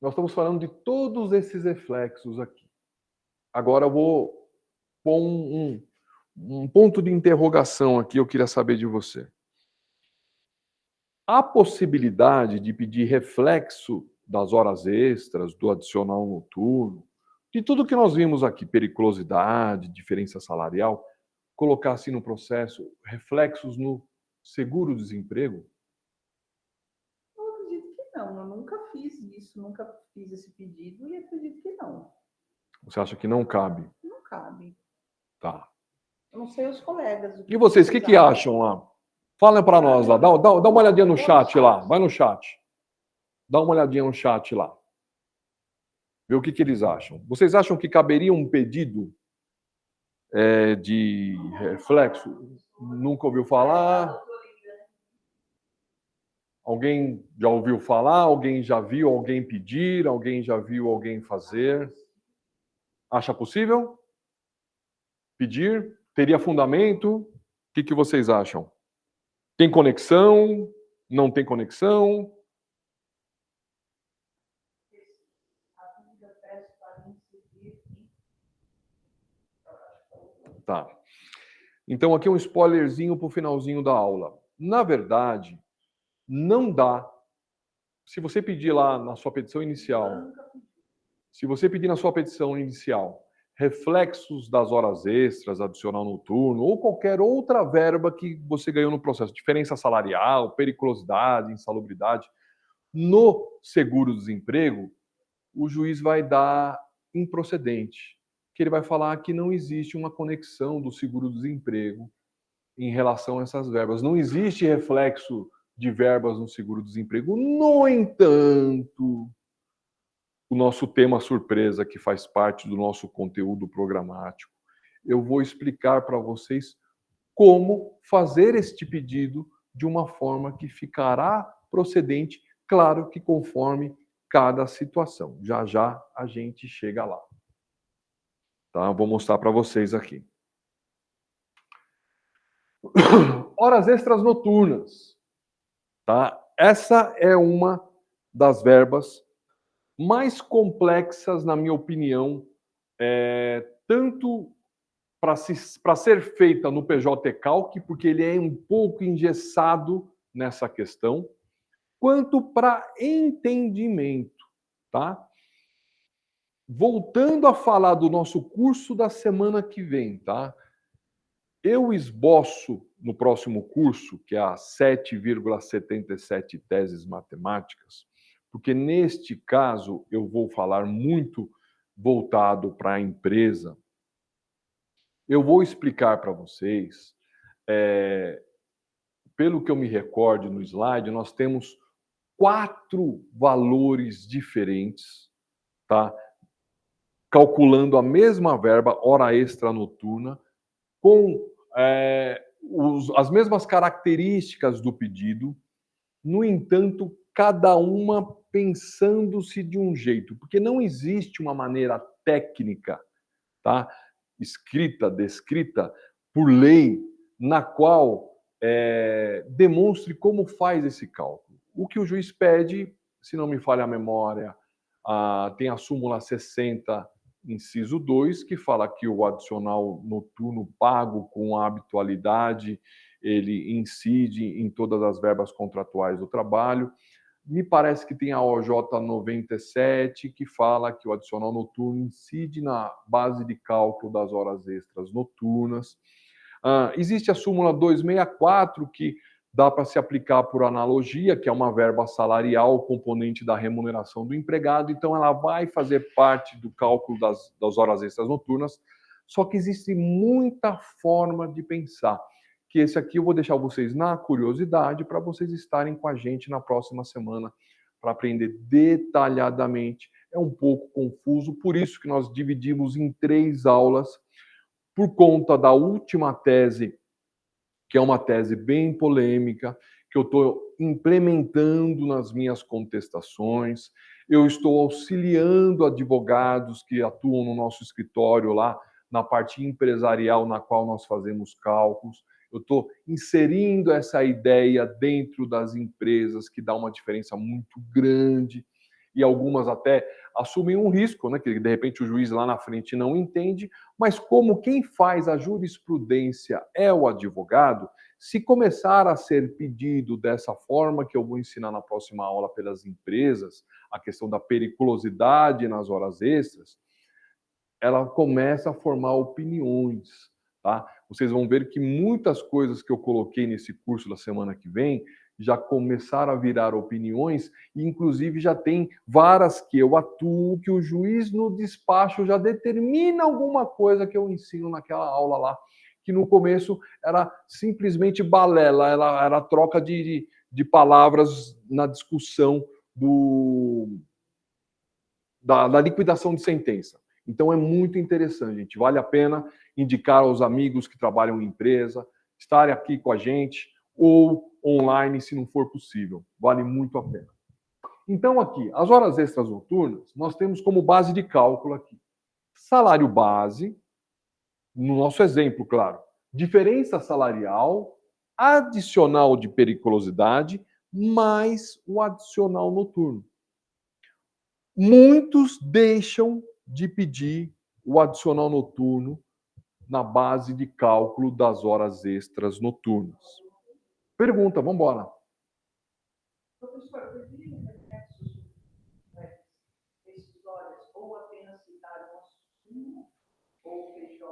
nós estamos falando de todos esses reflexos aqui. Agora eu vou pôr um ponto de interrogação aqui, eu queria saber de você. Há possibilidade de pedir reflexo das horas extras, do adicional noturno, de tudo que nós vimos aqui, periculosidade, diferença salarial, colocar assim no processo, reflexos no seguro-desemprego?
Eu acredito que não, eu nunca fiz isso, nunca fiz esse pedido e acredito que não.
Você acha que não cabe?
Não cabe.
Tá.
Eu não sei os colegas.
E vocês, o que acham lá? Fala para nós lá, dá uma olhadinha no chat lá, vai no chat. Dá uma olhadinha no chat lá. Vê o que eles acham. Vocês acham que caberia um pedido de reflexo? Nunca ouviu falar? Alguém já ouviu falar? Alguém já viu alguém pedir? Alguém já viu alguém fazer? Acha possível? Pedir? Teria fundamento? que vocês acham? Tem conexão? Não tem conexão? Tá. Então, aqui um spoilerzinho para o finalzinho da aula. Na verdade, não dá. Se você pedir lá na sua petição inicial, reflexos das horas extras, adicional noturno, ou qualquer outra verba que você ganhou no processo, diferença salarial, periculosidade, insalubridade, no seguro-desemprego, o juiz vai dar improcedente, que ele vai falar que não existe uma conexão do seguro-desemprego em relação a essas verbas. Não existe reflexo de verbas no seguro-desemprego. No entanto, o nosso tema surpresa, que faz parte do nosso conteúdo programático, eu vou explicar para vocês como fazer este pedido de uma forma que ficará procedente, claro que conforme cada situação. Já já a gente chega lá. Tá? Vou mostrar para vocês aqui. Horas extras noturnas. Tá? Essa é uma das verbas mais complexas, na minha opinião, tanto para ser feita no PJ Calc, porque ele é um pouco engessado nessa questão, quanto para entendimento, tá? Voltando a falar do nosso curso da semana que vem, tá? Eu esboço no próximo curso, que é a 7,77 teses matemáticas, porque neste caso eu vou falar muito voltado para a empresa. Eu vou explicar para vocês, pelo que eu me recordo no slide, nós temos 4 valores diferentes, tá? Calculando a mesma verba, hora extra noturna, com as mesmas características do pedido, no entanto, cada uma pensando-se de um jeito, porque não existe uma maneira técnica, tá? Escrita, descrita por lei, na qual demonstre como faz esse cálculo. O que o juiz pede, se não me falha a memória, tem a súmula 60, inciso 2, que fala que o adicional noturno pago com a habitualidade, ele incide em todas as verbas contratuais do trabalho. Me parece que tem a OJ 97, que fala que o adicional noturno incide na base de cálculo das horas extras noturnas. Existe a súmula 264, que dá para se aplicar por analogia, que é uma verba salarial, componente da remuneração do empregado, então ela vai fazer parte do cálculo das horas extras noturnas, só que existe muita forma de pensar, que esse aqui eu vou deixar vocês na curiosidade para vocês estarem com a gente na próxima semana para aprender detalhadamente. É um pouco confuso, por isso que nós dividimos em 3 aulas, por conta da última tese, que é uma tese bem polêmica, que eu estou implementando nas minhas contestações. Eu estou auxiliando advogados que atuam no nosso escritório lá, na parte empresarial, na qual nós fazemos cálculos. Eu estou inserindo essa ideia dentro das empresas, que dá uma diferença muito grande, e algumas até assumem um risco, né, que de repente o juiz lá na frente não entende, mas como quem faz a jurisprudência é o advogado, se começar a ser pedido dessa forma que eu vou ensinar na próxima aula pelas empresas, a questão da periculosidade nas horas extras, ela começa a formar opiniões, tá? Vocês vão ver que muitas coisas que eu coloquei nesse curso da semana que vem já começaram a virar opiniões, e inclusive já tem varas que eu atuo, que o juiz no despacho já determina alguma coisa que eu ensino naquela aula lá, que no começo era simplesmente balela, era troca de palavras na discussão da liquidação de sentença. Então é muito interessante, gente. Vale a pena indicar aos amigos que trabalham em empresa, estarem aqui com a gente, ou online, se não for possível. Vale muito a pena. Então, aqui, as horas extras noturnas, nós temos como base de cálculo aqui. Salário base, no nosso exemplo, claro, diferença salarial, adicional de periculosidade, mais o adicional noturno. Muitos deixam de pedir o adicional noturno na base de cálculo das horas extras noturnas. Pergunta, vamos embora.
Professor, poderia reflexos decisórias ou apenas citar o assunto ou PJ?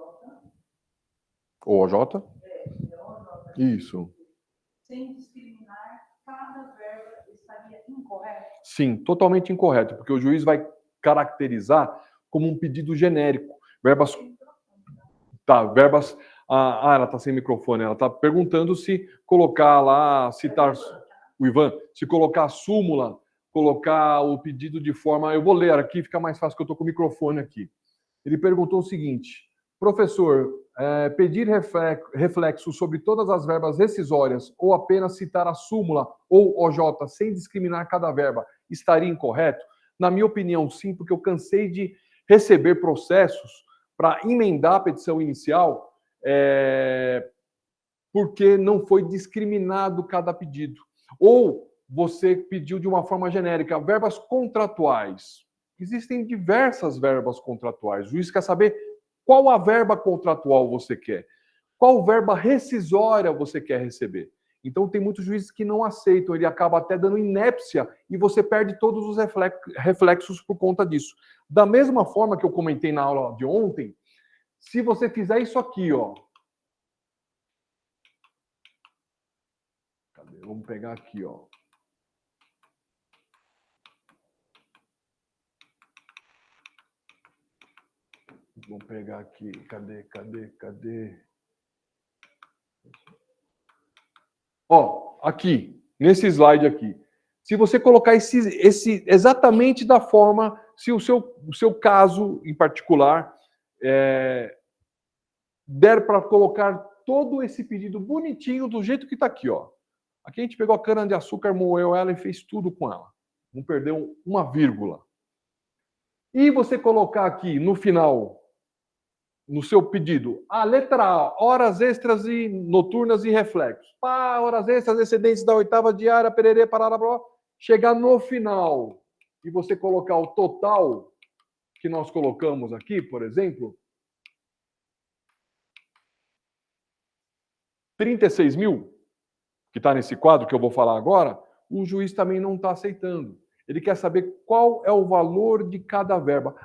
Ou OJ? Isso.
Sem discriminar, cada verba estaria incorreta? Sim,
totalmente incorreto, porque o juiz vai caracterizar como um pedido genérico. Verbas. Tá, verbas. Ela está sem microfone. Ela está perguntando se colocar lá, citar. O Ivan, se colocar a súmula, colocar o pedido de forma. Eu vou ler aqui, fica mais fácil que eu estou com o microfone aqui. Ele perguntou o seguinte: professor, pedir reflexo sobre todas as verbas rescisórias ou apenas citar a súmula ou OJ sem discriminar cada verba estaria incorreto? Na minha opinião, sim, porque eu cansei de receber processos para emendar a petição inicial porque não foi discriminado cada pedido. Ou você pediu de uma forma genérica, verbas contratuais. Existem diversas verbas contratuais. O juiz quer saber qual a verba contratual você quer, qual verba rescisória você quer receber. Então, tem muitos juízes que não aceitam, ele acaba até dando inépcia e você perde todos os reflexos por conta disso. Da mesma forma que eu comentei na aula de ontem, se você fizer isso aqui, ó. Cadê? Vamos pegar aqui, ó. Vamos pegar aqui. Cadê? Ó, aqui, nesse slide aqui. Se você colocar esse exatamente da forma, se o seu caso em particular der para colocar todo esse pedido bonitinho do jeito que está aqui, ó. Aqui a gente pegou a cana de açúcar, moeu ela e fez tudo com ela. Não perdeu uma vírgula. E você colocar aqui no final, no seu pedido, a letra A, horas extras e noturnas e reflexos. Pá, horas extras, excedentes da oitava diária, pererê, parará, blá, chegar no final e você colocar o total que nós colocamos aqui, por exemplo, 36 mil, que está nesse quadro que eu vou falar agora, o juiz também não está aceitando. Ele quer saber qual é o valor de cada verba.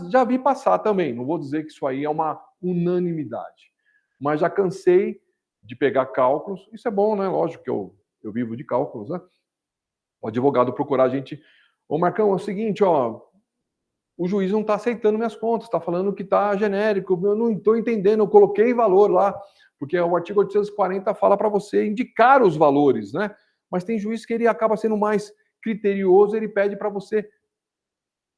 Já vi passar também, não vou dizer que isso aí é uma unanimidade. Mas já cansei de pegar cálculos. Isso é bom, né? Lógico que eu vivo de cálculos, né? O advogado procurar a gente. Ô, Marcão, é o seguinte, ó. O juiz não está aceitando minhas contas, está falando que está genérico. Eu não estou entendendo, eu coloquei valor lá. Porque o artigo 840 fala para você indicar os valores, né? Mas tem juiz que ele acaba sendo mais criterioso, ele pede para você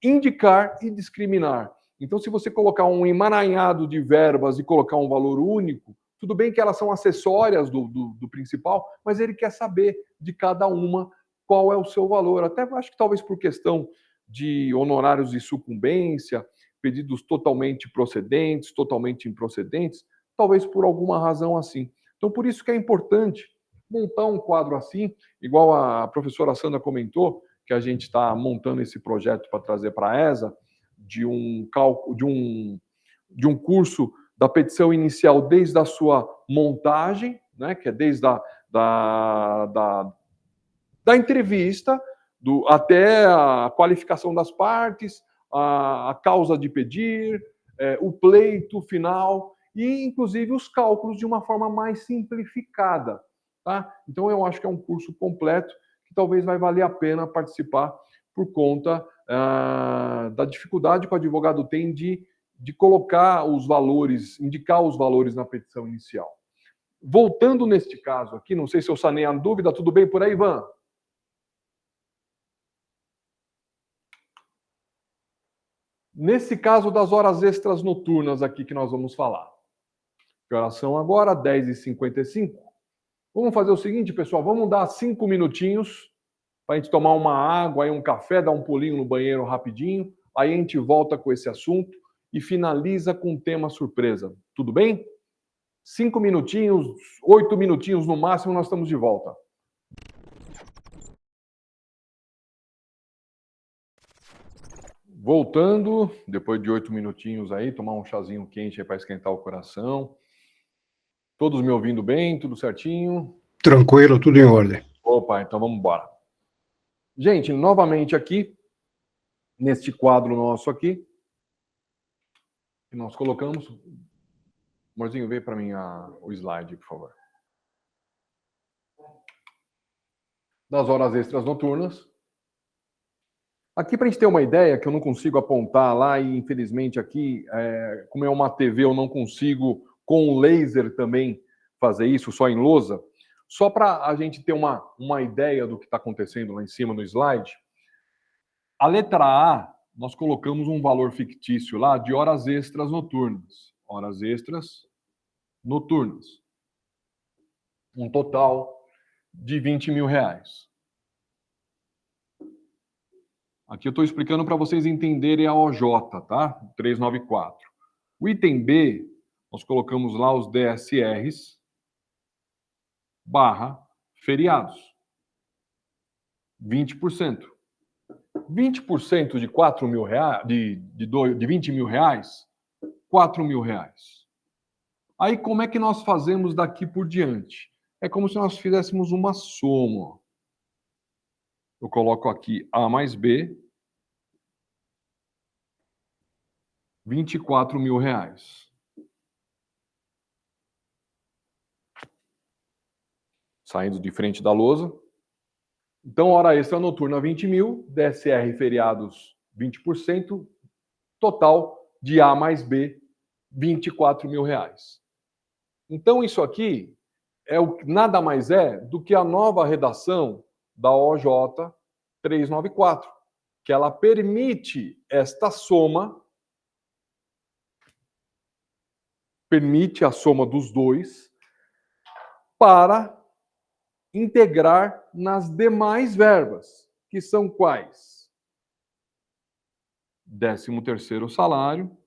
indicar e discriminar. Então, se você colocar um emaranhado de verbas e colocar um valor único, tudo bem que elas são acessórias do principal, mas ele quer saber de cada uma qual é o seu valor. Até acho que talvez por questão de honorários de sucumbência, pedidos totalmente procedentes, totalmente improcedentes, talvez por alguma razão assim. Então, por isso que é importante montar um quadro assim, igual a professora Sandra comentou, que a gente está montando esse projeto para trazer para a ESA, de um curso da petição inicial desde a sua montagem, né, que é desde da entrevista, até a qualificação das partes, a causa de pedir, o pleito final e, inclusive, os cálculos de uma forma mais simplificada. Tá? Então, eu acho que é um curso completo que talvez vai valer a pena participar por conta da dificuldade que o advogado tem de colocar os valores, indicar os valores na petição inicial. Voltando neste caso aqui, não sei se eu sanei a dúvida, tudo bem por aí, Ivan? Nesse caso das horas extras noturnas aqui que nós vamos falar. Que horas são agora? 10h55. Vamos fazer o seguinte, pessoal, vamos dar 5 minutinhos para a gente tomar uma água, aí um café, dar um pulinho no banheiro rapidinho, aí a gente volta com esse assunto e finaliza com o tema surpresa. Tudo bem? 5 minutinhos, 8 minutinhos no máximo, nós estamos de volta. Voltando, depois de 8 minutinhos aí, tomar um chazinho quente aí para esquentar o coração. Todos me ouvindo bem? Tudo certinho?
Tranquilo, tudo em ordem.
Opa, então vamos embora. Gente, novamente aqui, neste quadro nosso aqui, que nós colocamos... Amorzinho, vê para mim o slide, por favor. Das horas extras noturnas. Aqui, para a gente ter uma ideia, que eu não consigo apontar lá, e infelizmente aqui, como é uma TV, eu não consigo, com laser também, fazer isso, só em lousa. Só para a gente ter uma ideia do que está acontecendo lá em cima no slide, a letra A, nós colocamos um valor fictício lá de horas extras noturnas. Horas extras noturnas. Um total de R$20 mil. Aqui eu estou explicando para vocês entenderem a OJ, tá? 394. O item B, nós colocamos lá os DSRs barra feriados. 20%. 20% de R$4 mil, de 20 mil reais, R$4 mil. Aí como é que nós fazemos daqui por diante? É como se nós fizéssemos uma soma. Eu coloco aqui A mais B, R$24 mil. Saindo de frente da lousa. Então, hora extra noturna 20 mil, DSR feriados 20%, total de A mais B, R$24 mil. Então, isso aqui nada mais é do que a nova redação da OJ 394, que ela permite esta soma, permite a soma dos dois, para integrar nas demais verbas, que são quais? 13º salário,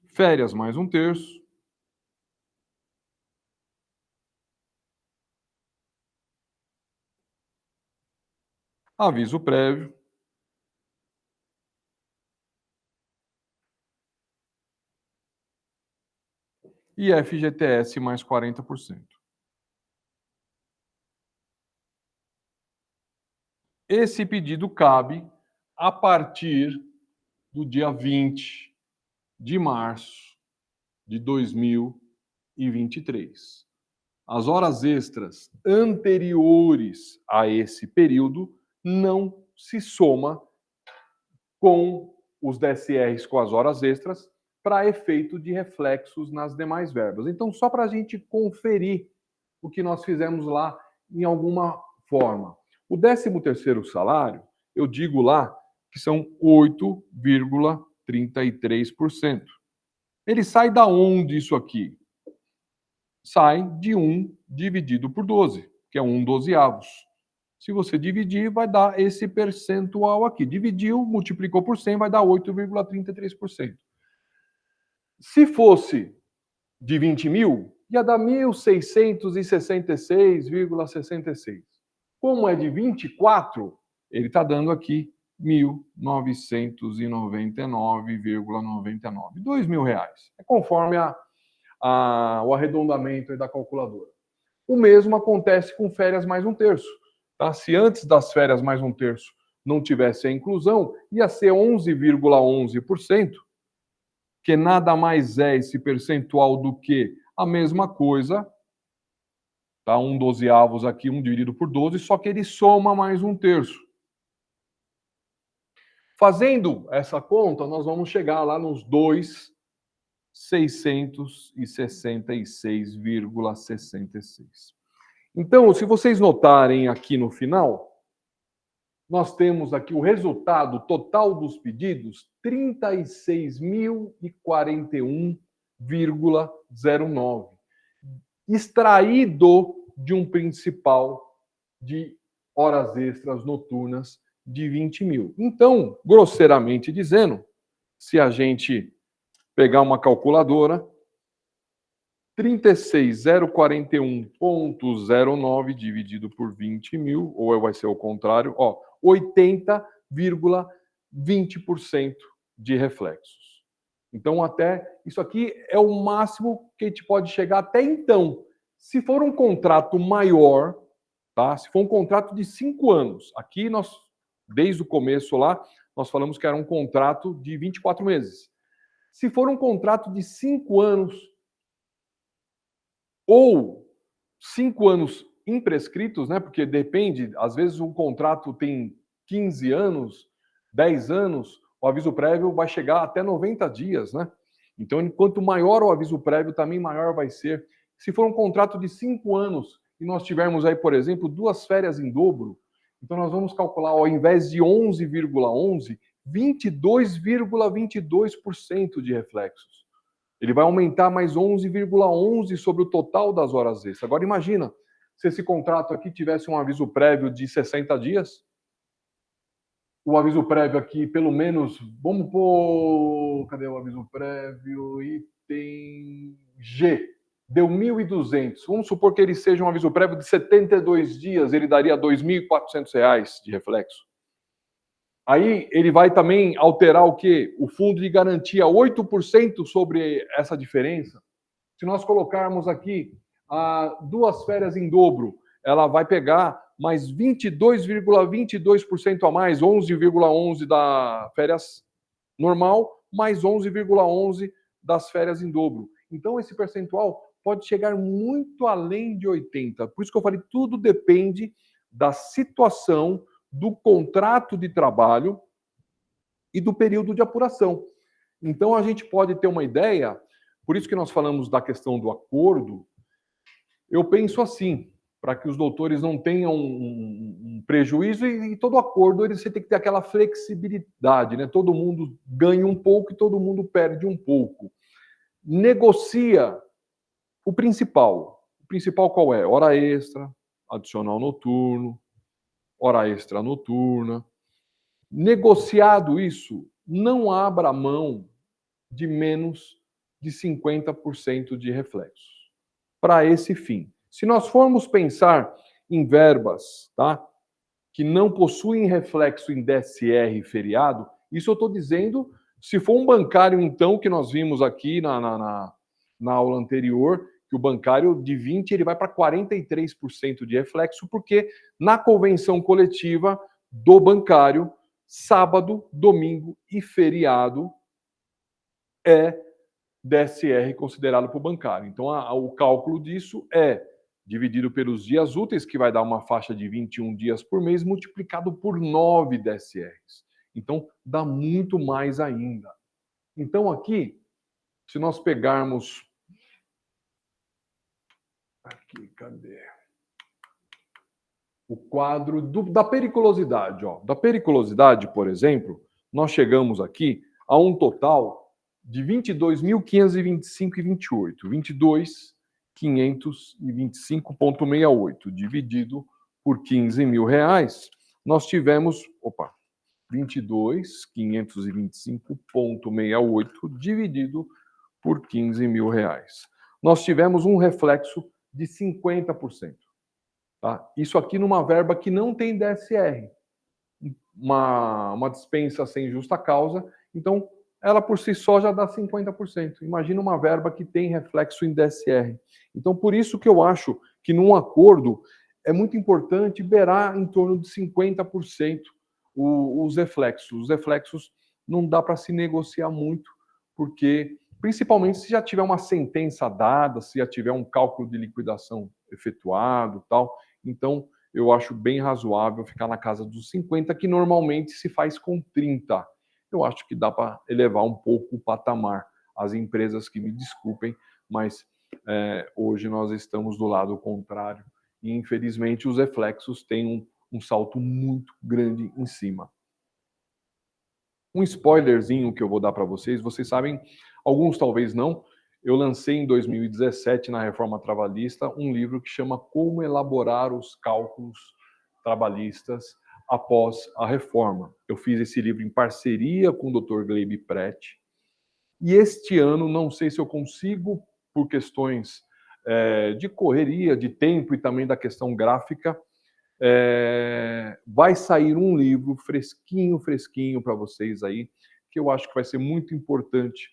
férias mais 1/3, aviso prévio, e FGTS mais 40%. Esse pedido cabe a partir do dia 20 de março de 2023. As horas extras anteriores a esse período não se soma com os DSRs com as horas extras para efeito de reflexos nas demais verbas. Então, só para a gente conferir o que nós fizemos lá em alguma forma. O 13º salário, eu digo lá que são 8,33%. Ele sai da onde isso aqui? Sai de 1 dividido por 12, que é 1/12. Se você dividir, vai dar esse percentual aqui. Dividiu, multiplicou por 100, vai dar 8,33%. Se fosse de 20 mil, ia dar 1.666,66. Como é de 24, ele está dando aqui 1.999,99. R$2 mil. É conforme o arredondamento da calculadora. O mesmo acontece com férias mais 1/3. Tá? Se antes das férias mais 1/3 não tivesse a inclusão, ia ser 11,11%, que nada mais é esse percentual do que a mesma coisa, tá? 1/12 aqui, 1 dividido por 12, só que ele soma mais 1/3. Fazendo essa conta, nós vamos chegar lá nos 2.666,66. Então, se vocês notarem aqui no final, nós temos aqui o resultado total dos pedidos, 36.041,09, extraído de um principal de horas extras noturnas de 20 mil. Então, grosseiramente dizendo, se a gente pegar uma calculadora, 36.041,09 dividido por 20 mil, ou vai ser o contrário, 80,20% de reflexos. Então, até isso aqui é o máximo que a gente pode chegar até então. Se for um contrato maior, tá? Se for um contrato de 5 anos, aqui nós, desde o começo lá, nós falamos que era um contrato de 24 meses. Se for um contrato de 5 anos, ou 5 anos imprescritos, né? Porque depende, às vezes um contrato tem 15 anos, 10 anos, o aviso prévio vai chegar até 90 dias, né? Então, quanto maior o aviso prévio, também maior vai ser. Se for um contrato de 5 anos e nós tivermos aí, por exemplo, 2 férias em dobro, então nós vamos calcular, ao invés de 11,11, 22,22% de reflexos. Ele vai aumentar mais 11,11 sobre o total das horas extras. Agora imagina, se esse contrato aqui tivesse um aviso prévio de 60 dias, o aviso prévio aqui, pelo menos, vamos pôr, cadê o aviso prévio? Item G, deu 1.200. Vamos supor que ele seja um aviso prévio de 72 dias, ele daria R$ 2.400 de reflexo. Aí ele vai também alterar o quê? O fundo de garantia 8% sobre essa diferença. Se nós colocarmos aqui 2 férias em dobro, ela vai pegar mais 22,22% a mais, 11,11 da férias normal, mais 11,11 das férias em dobro. Então esse percentual pode chegar muito além de 80%. Por isso que eu falei, tudo depende da situação do contrato de trabalho e do período de apuração. Então, a gente pode ter uma ideia, por isso que nós falamos da questão do acordo, eu penso assim, para que os doutores não tenham um prejuízo, e todo acordo você tem que ter aquela flexibilidade, né? Todo mundo ganha um pouco e todo mundo perde um pouco. Negocia o principal. O principal qual é? Hora extra, adicional noturno, hora extra noturna. Negociado isso, não abra mão de menos de 50% de reflexos para esse fim. Se nós formos pensar em verbas, tá, que não possuem reflexo em DSR e feriado, isso eu estou dizendo, se for um bancário, então, que nós vimos aqui na aula anterior, que o bancário de 20% ele vai para 43% de reflexo, porque na convenção coletiva do bancário, sábado, domingo e feriado é DSR considerado por bancário. Então, o cálculo disso é dividido pelos dias úteis, que vai dar uma faixa de 21 dias por mês, multiplicado por 9 DSRs. Então, dá muito mais ainda. Então, aqui, se nós pegarmos... Aqui, cadê? O quadro da periculosidade. Da periculosidade, por exemplo, nós chegamos aqui a um total de 22.525,28. 22.525,68 dividido por 15 mil reais, nós tivemos... 22.525,68 dividido por 15 mil reais. Nós tivemos um reflexo de 50%. Tá? Isso aqui numa verba que não tem DSR, uma dispensa sem justa causa, então ela por si só já dá 50%. Imagina uma verba que tem reflexo em DSR. Então, por isso que eu acho que num acordo é muito importante beirar em torno de 50% os reflexos. Os reflexos não dá para se negociar muito, porque, principalmente se já tiver uma sentença dada, se já tiver um cálculo de liquidação efetuado, tal. Então, eu acho bem razoável ficar na casa dos 50, que normalmente se faz com 30. Eu acho que dá para elevar um pouco o patamar. As empresas que me desculpem, mas hoje nós estamos do lado contrário. E, infelizmente, os reflexos têm um salto muito grande em cima. Um spoilerzinho que eu vou dar para vocês sabem, alguns talvez não, eu lancei em 2017, na Reforma Trabalhista, um livro que chama Como Elaborar os Cálculos Trabalhistas após a Reforma. Eu fiz esse livro em parceria com o Dr. Gleibe Prete. E este ano, não sei se eu consigo, por questões de correria, de tempo e também da questão gráfica, vai sair um livro fresquinho para vocês aí, que eu acho que vai ser muito importante,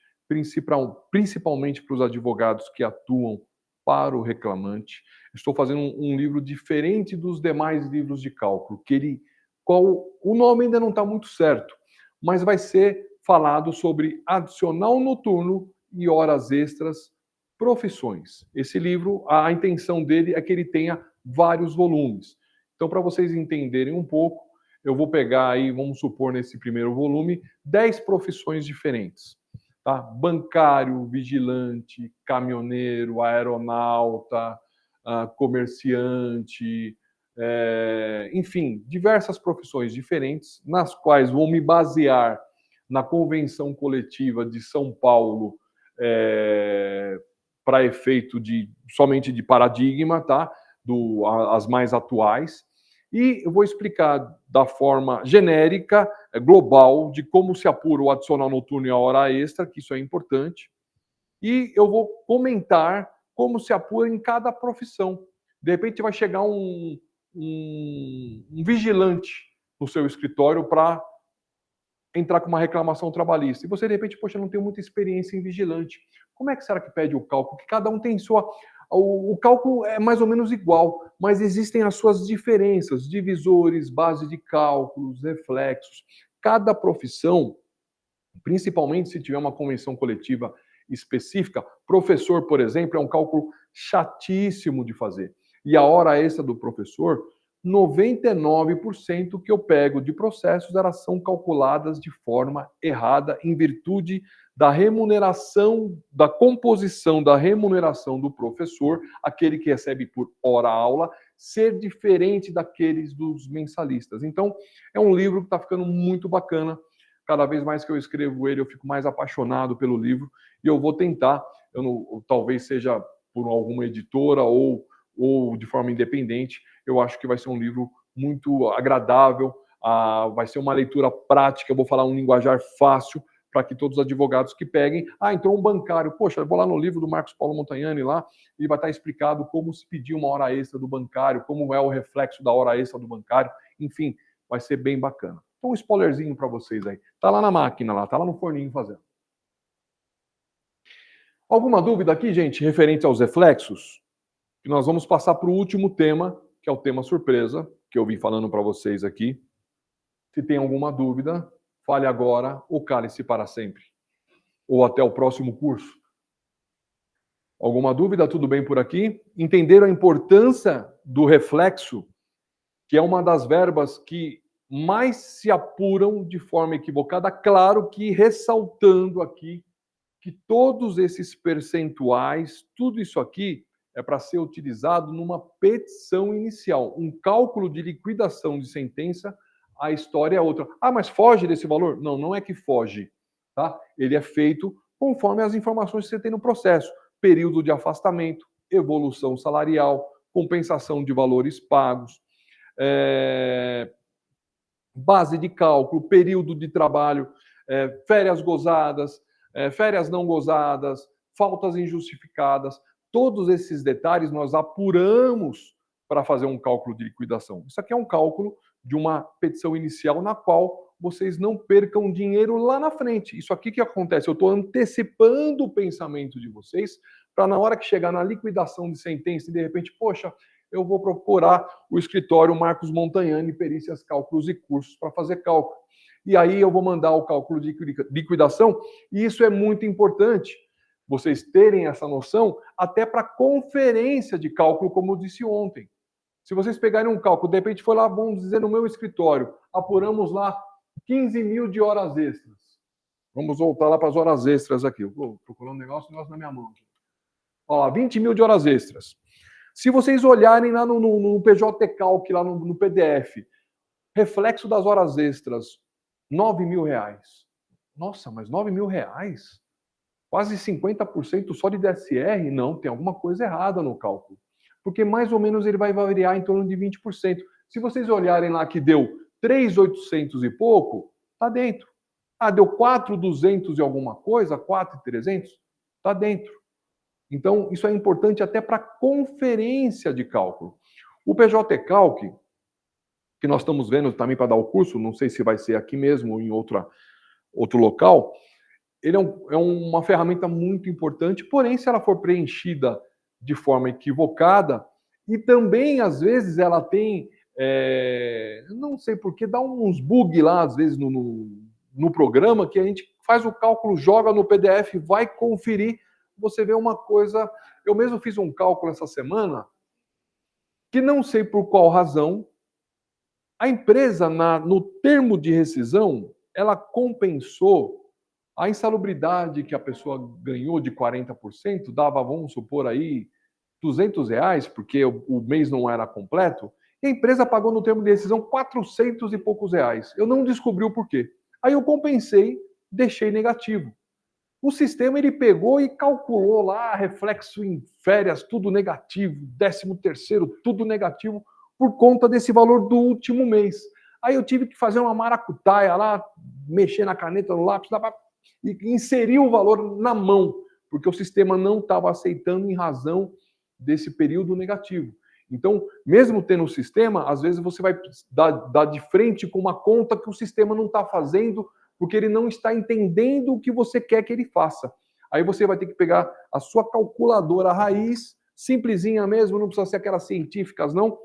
principalmente para os advogados que atuam para o reclamante. Estou fazendo um livro diferente dos demais livros de cálculo, o nome ainda não está muito certo, mas vai ser falado sobre adicional noturno e horas extras, profissões. Esse livro, a intenção dele é que ele tenha vários volumes. Então, para vocês entenderem um pouco, eu vou pegar aí, vamos supor, nesse primeiro volume, 10 profissões diferentes. Tá? Bancário, vigilante, caminhoneiro, aeronauta, comerciante, enfim, diversas profissões diferentes, nas quais vou me basear na Convenção Coletiva de São Paulo, para efeito somente de paradigma, tá? As mais atuais. E eu vou explicar da forma genérica, global, de como se apura o adicional noturno e a hora extra, que isso é importante. E eu vou comentar como se apura em cada profissão. De repente vai chegar um vigilante no seu escritório para entrar com uma reclamação trabalhista. E você, de repente, poxa, não tenho muita experiência em vigilante. Como é que será que pede o cálculo? Que cada um tem sua... O cálculo é mais ou menos igual, mas existem as suas diferenças, divisores, base de cálculos, reflexos. Cada profissão, principalmente se tiver uma convenção coletiva específica, professor, por exemplo, é um cálculo chatíssimo de fazer. E a hora extra do professor, 99% que eu pego de processos, elas são calculadas de forma errada em virtude da remuneração, da composição da remuneração do professor, aquele que recebe por hora-aula, ser diferente daqueles dos mensalistas. Então, é um livro que está ficando muito bacana. Cada vez mais que eu escrevo ele, eu fico mais apaixonado pelo livro e eu vou tentar, talvez seja por alguma editora ou de forma independente, eu acho que vai ser um livro muito agradável, vai ser uma leitura prática, eu vou falar um linguajar fácil para que todos os advogados que peguem, então um bancário, poxa, eu vou lá no livro do Marcos Paulo Montagnani lá, e vai estar explicado como se pedir uma hora extra do bancário, como é o reflexo da hora extra do bancário, enfim, vai ser bem bacana. Então um spoilerzinho para vocês aí, tá lá na máquina lá, tá lá no forninho fazendo. Alguma dúvida aqui, gente, referente aos reflexos? Que nós vamos passar para o último tema, que é o tema surpresa, que eu vim falando para vocês aqui. Se tem alguma dúvida, fale agora ou cale-se para sempre. Ou até o próximo curso. Alguma dúvida? Tudo bem por aqui? Entenderam a importância do reflexo, que é uma das verbas que mais se apuram de forma equivocada? Claro que ressaltando aqui que todos esses percentuais, tudo isso aqui, é para ser utilizado numa petição inicial. Um cálculo de liquidação de sentença, a história é outra. Mas foge desse valor? Não, não é que foge. Tá? Ele é feito conforme as informações que você tem no processo. Período de afastamento, evolução salarial, compensação de valores pagos, base de cálculo, período de trabalho, férias gozadas, férias não gozadas, faltas injustificadas. Todos esses detalhes nós apuramos para fazer um cálculo de liquidação. Isso aqui é um cálculo de uma petição inicial na qual vocês não percam dinheiro lá na frente. Isso aqui que acontece, eu estou antecipando o pensamento de vocês para na hora que chegar na liquidação de sentença e de repente, poxa, eu vou procurar o escritório Marcos Montagnani, Perícias, Cálculos e Cursos para fazer cálculo. E aí eu vou mandar o cálculo de liquidação e isso é muito importante. Vocês terem essa noção, até para conferência de cálculo, como eu disse ontem. Se vocês pegarem um cálculo, de repente foi lá, vamos dizer, no meu escritório, apuramos lá 15 mil de horas extras. Vamos voltar lá para as horas extras aqui. Eu vou procurar um negócio na minha mão. Olha lá, 20 mil de horas extras. Se vocês olharem lá no PJ Calc, lá no PDF, reflexo das horas extras, R$9.000. Nossa, mas R$9.000? Quase 50% só de DSR? Não, tem alguma coisa errada no cálculo. Porque mais ou menos ele vai variar em torno de 20%. Se vocês olharem lá que deu 3.800 e pouco, está dentro. Ah, deu 4.200 e alguma coisa, 4.300? Está dentro. Então, isso é importante até para conferência de cálculo. O PJ Calc, que nós estamos vendo também para dar o curso, não sei se vai ser aqui mesmo ou em outro local, ele é uma ferramenta muito importante, porém, se ela for preenchida de forma equivocada, e também, às vezes, ela tem, não sei porquê, dá uns bugs lá, às vezes, no programa, que a gente faz o cálculo, joga no PDF, vai conferir, você vê uma coisa... Eu mesmo fiz um cálculo essa semana, que não sei por qual razão, a empresa, no termo de rescisão, ela compensou a insalubridade que a pessoa ganhou de 40%, dava, vamos supor aí, R$200, porque o mês não era completo, e a empresa pagou no termo de rescisão 400 e poucos reais. Eu não descobri o porquê. Aí eu compensei, deixei negativo. O sistema ele pegou e calculou lá, reflexo em férias, tudo negativo, 13º, tudo negativo, por conta desse valor do último mês. Aí eu tive que fazer uma maracutaia lá, mexer na caneta, no lápis, e inserir o valor na mão, porque o sistema não estava aceitando em razão desse período negativo. Então, mesmo tendo o sistema, às vezes você vai dar de frente com uma conta que o sistema não está fazendo, porque ele não está entendendo o que você quer que ele faça. Aí você vai ter que pegar a sua calculadora raiz, simplesinha mesmo, não precisa ser aquelas científicas, não.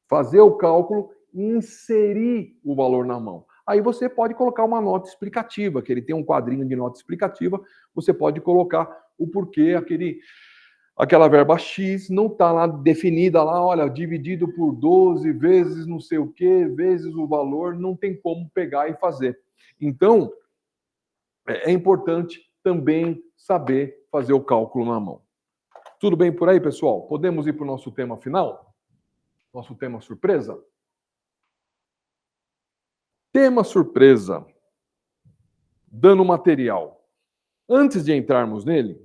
Fazer o cálculo e inserir o valor na mão. Aí você pode colocar uma nota explicativa, que ele tem um quadrinho de nota explicativa, você pode colocar o porquê aquela verba X não está lá definida lá, olha, dividido por 12 vezes não sei o quê, vezes o valor, não tem como pegar e fazer. Então, é importante também saber fazer o cálculo na mão. Tudo bem por aí, pessoal? Podemos ir para o nosso tema final? Nosso tema surpresa? Tema surpresa. Dano material. Antes de entrarmos nele,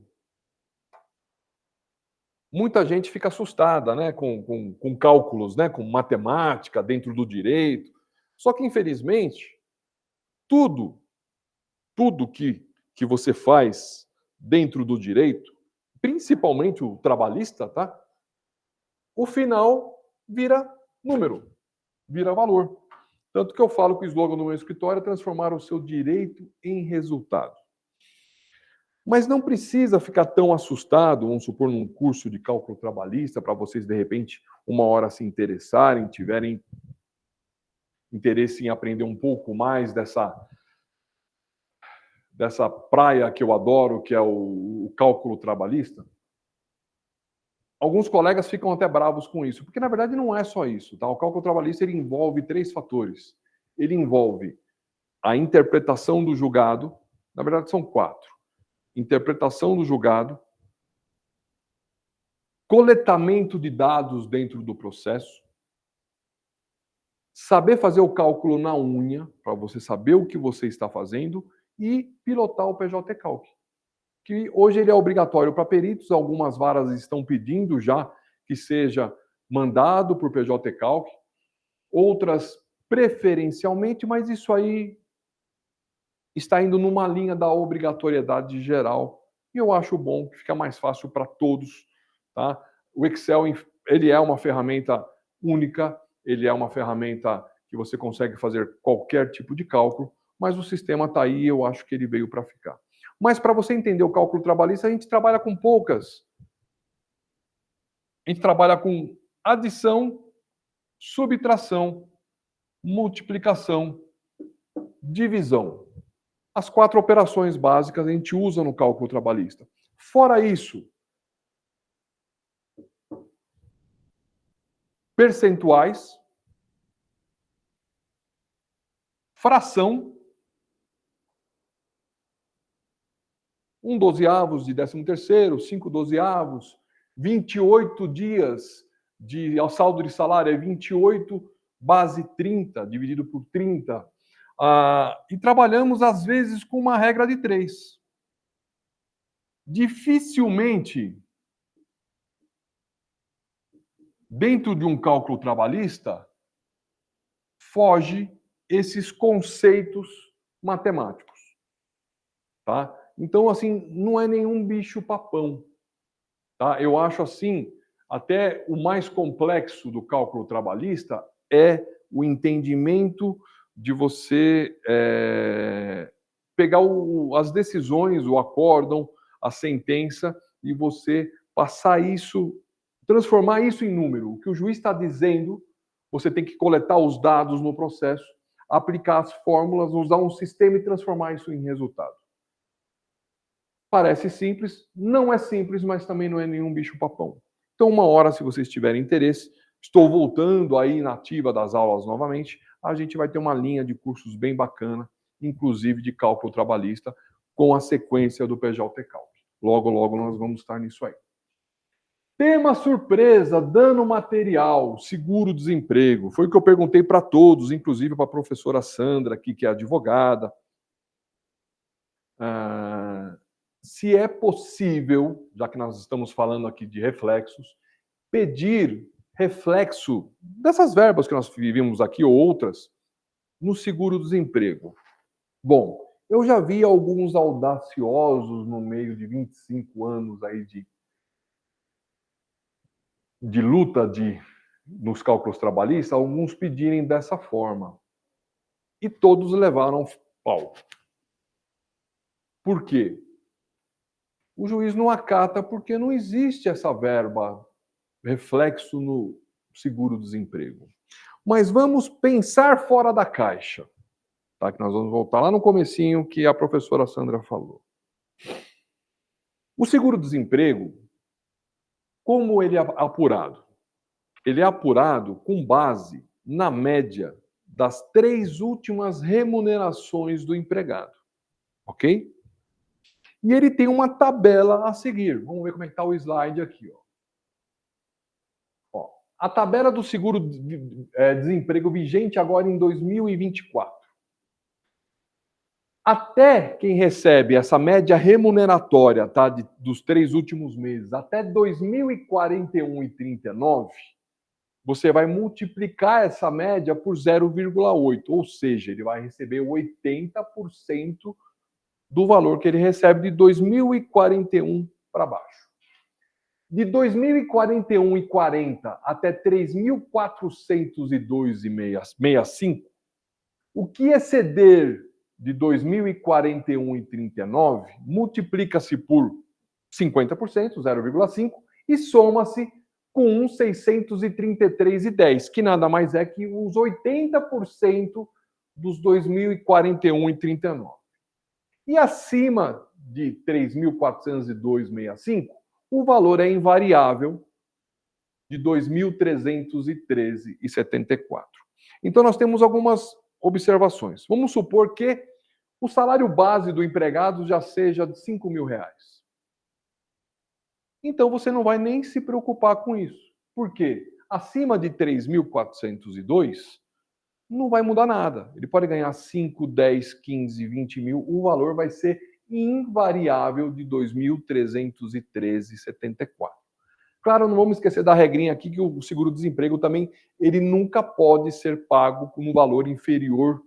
muita gente fica assustada, né, com cálculos, né, com matemática dentro do direito. Só que, infelizmente, tudo que você faz dentro do direito, principalmente o trabalhista, tá? O final vira número, vira valor. Tanto que eu falo que o slogan do meu escritório é transformar o seu direito em resultado. Mas não precisa ficar tão assustado, vamos supor, num curso de cálculo trabalhista, para vocês, de repente, uma hora se interessarem, tiverem interesse em aprender um pouco mais dessa praia que eu adoro, que é o cálculo trabalhista. Alguns colegas ficam até bravos com isso, porque na verdade não é só isso, tá? O cálculo trabalhista ele envolve 3 fatores. Ele envolve a interpretação do julgado, na verdade são 4. Interpretação do julgado, coletamento de dados dentro do processo, saber fazer o cálculo na unha, para você saber o que você está fazendo, e pilotar o PJ Calc, que hoje ele é obrigatório para peritos, algumas varas estão pedindo já que seja mandado por PJ Calc, outras preferencialmente, mas isso aí está indo numa linha da obrigatoriedade geral, e eu acho bom que fica mais fácil para todos, tá? O Excel, ele é uma ferramenta única, ele é uma ferramenta que você consegue fazer qualquer tipo de cálculo, mas o sistema está aí e eu acho que ele veio para ficar. Mas para você entender o cálculo trabalhista, a gente trabalha com poucas. A gente trabalha com adição, subtração, multiplicação, divisão. As 4 operações básicas a gente usa no cálculo trabalhista. Fora isso, percentuais, fração, 1/12 de 13º, 5/12, 28 dias ao saldo de salário é 28 base 30, dividido por 30. E trabalhamos, às vezes, com uma regra de 3. Dificilmente, dentro de um cálculo trabalhista, foge esses conceitos matemáticos. Tá? Então, assim, não é nenhum bicho-papão. Tá? Eu acho assim, até o mais complexo do cálculo trabalhista é o entendimento de você pegar as decisões, o acórdão, a sentença, e você passar isso, transformar isso em número. O que o juiz está dizendo, você tem que coletar os dados no processo, aplicar as fórmulas, usar um sistema e transformar isso em resultado. Parece simples, não é simples, mas também não é nenhum bicho-papão. Então, uma hora, se vocês tiverem interesse, estou voltando aí na ativa das aulas novamente, a gente vai ter uma linha de cursos bem bacana, inclusive de cálculo trabalhista, com a sequência do PJ Calc. Logo, logo nós vamos estar nisso aí. Tema surpresa, dano material, seguro-desemprego. Foi o que eu perguntei para todos, inclusive para a professora Sandra, aqui, que é advogada. Se é possível, já que nós estamos falando aqui de reflexos, pedir reflexo dessas verbas que nós vimos aqui ou outras no seguro-desemprego. Bom, eu já vi alguns audaciosos no meio de 25 anos aí de luta nos cálculos trabalhistas, alguns pedirem dessa forma. E todos levaram pau. Por quê? O juiz não acata porque não existe essa verba, reflexo no seguro-desemprego. Mas vamos pensar fora da caixa. Tá? Que nós vamos voltar lá no comecinho que a professora Sandra falou. O seguro-desemprego, como ele é apurado? Ele é apurado com base na média das 3 últimas remunerações do empregado. Ok? E ele tem uma tabela a seguir. Vamos ver como é que está o slide aqui. Ó, a tabela do seguro-desemprego vigente agora em 2024. Até quem recebe essa média remuneratória, tá, dos 3 últimos meses, até 2041 e 39, você vai multiplicar essa média por 0,8, ou seja, ele vai receber 80% do valor que ele recebe de 2041 para baixo. De 2041 e 40 até 3.402,65, o que exceder de 2041 e 39 multiplica-se por 50%, 0,5, e soma-se com 633,10, que nada mais é que os 80% dos 2041 e 39. E acima de 3.402,65, o valor é invariável de 2.313,74. Então, nós temos algumas observações. Vamos supor que o salário base do empregado já seja de R$5.000. Então, você não vai nem se preocupar com isso. Por quê? Acima de 3.402, não vai mudar nada. Ele pode ganhar 5, 10, 15, 20 mil. O valor vai ser invariável de 2.313,74. Claro, não vamos esquecer da regrinha aqui que o seguro-desemprego também, ele nunca pode ser pago com um valor inferior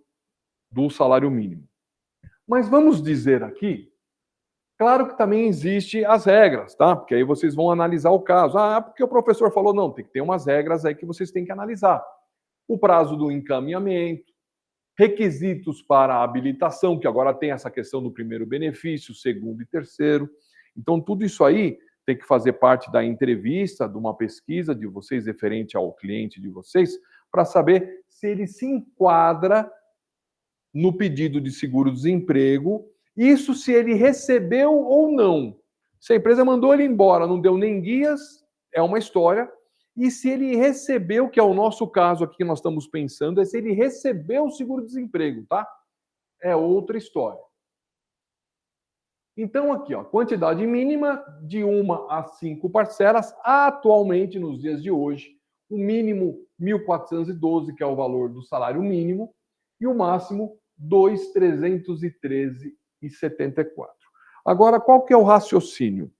do salário mínimo. Mas vamos dizer aqui, claro que também existem as regras, tá? Porque aí vocês vão analisar o caso. Ah, porque o professor falou, não, tem que ter umas regras aí que vocês têm que analisar. O prazo do encaminhamento, requisitos para a habilitação, que agora tem essa questão do primeiro benefício, segundo e terceiro. Então, tudo isso aí tem que fazer parte da entrevista, de uma pesquisa de vocês referente ao cliente de vocês, para saber se ele se enquadra no pedido de seguro-desemprego, isso se ele recebeu ou não. Se a empresa mandou ele embora, não deu nem guias, é uma história. E se ele recebeu, que é o nosso caso aqui que nós estamos pensando, é se ele recebeu o seguro-desemprego, tá? É outra história. Então, aqui, ó, quantidade mínima de 1 a 5 parcelas. Atualmente, nos dias de hoje, o mínimo 1.412, que é o valor do salário mínimo, e o máximo 2.313,74. Agora, qual que é o raciocínio?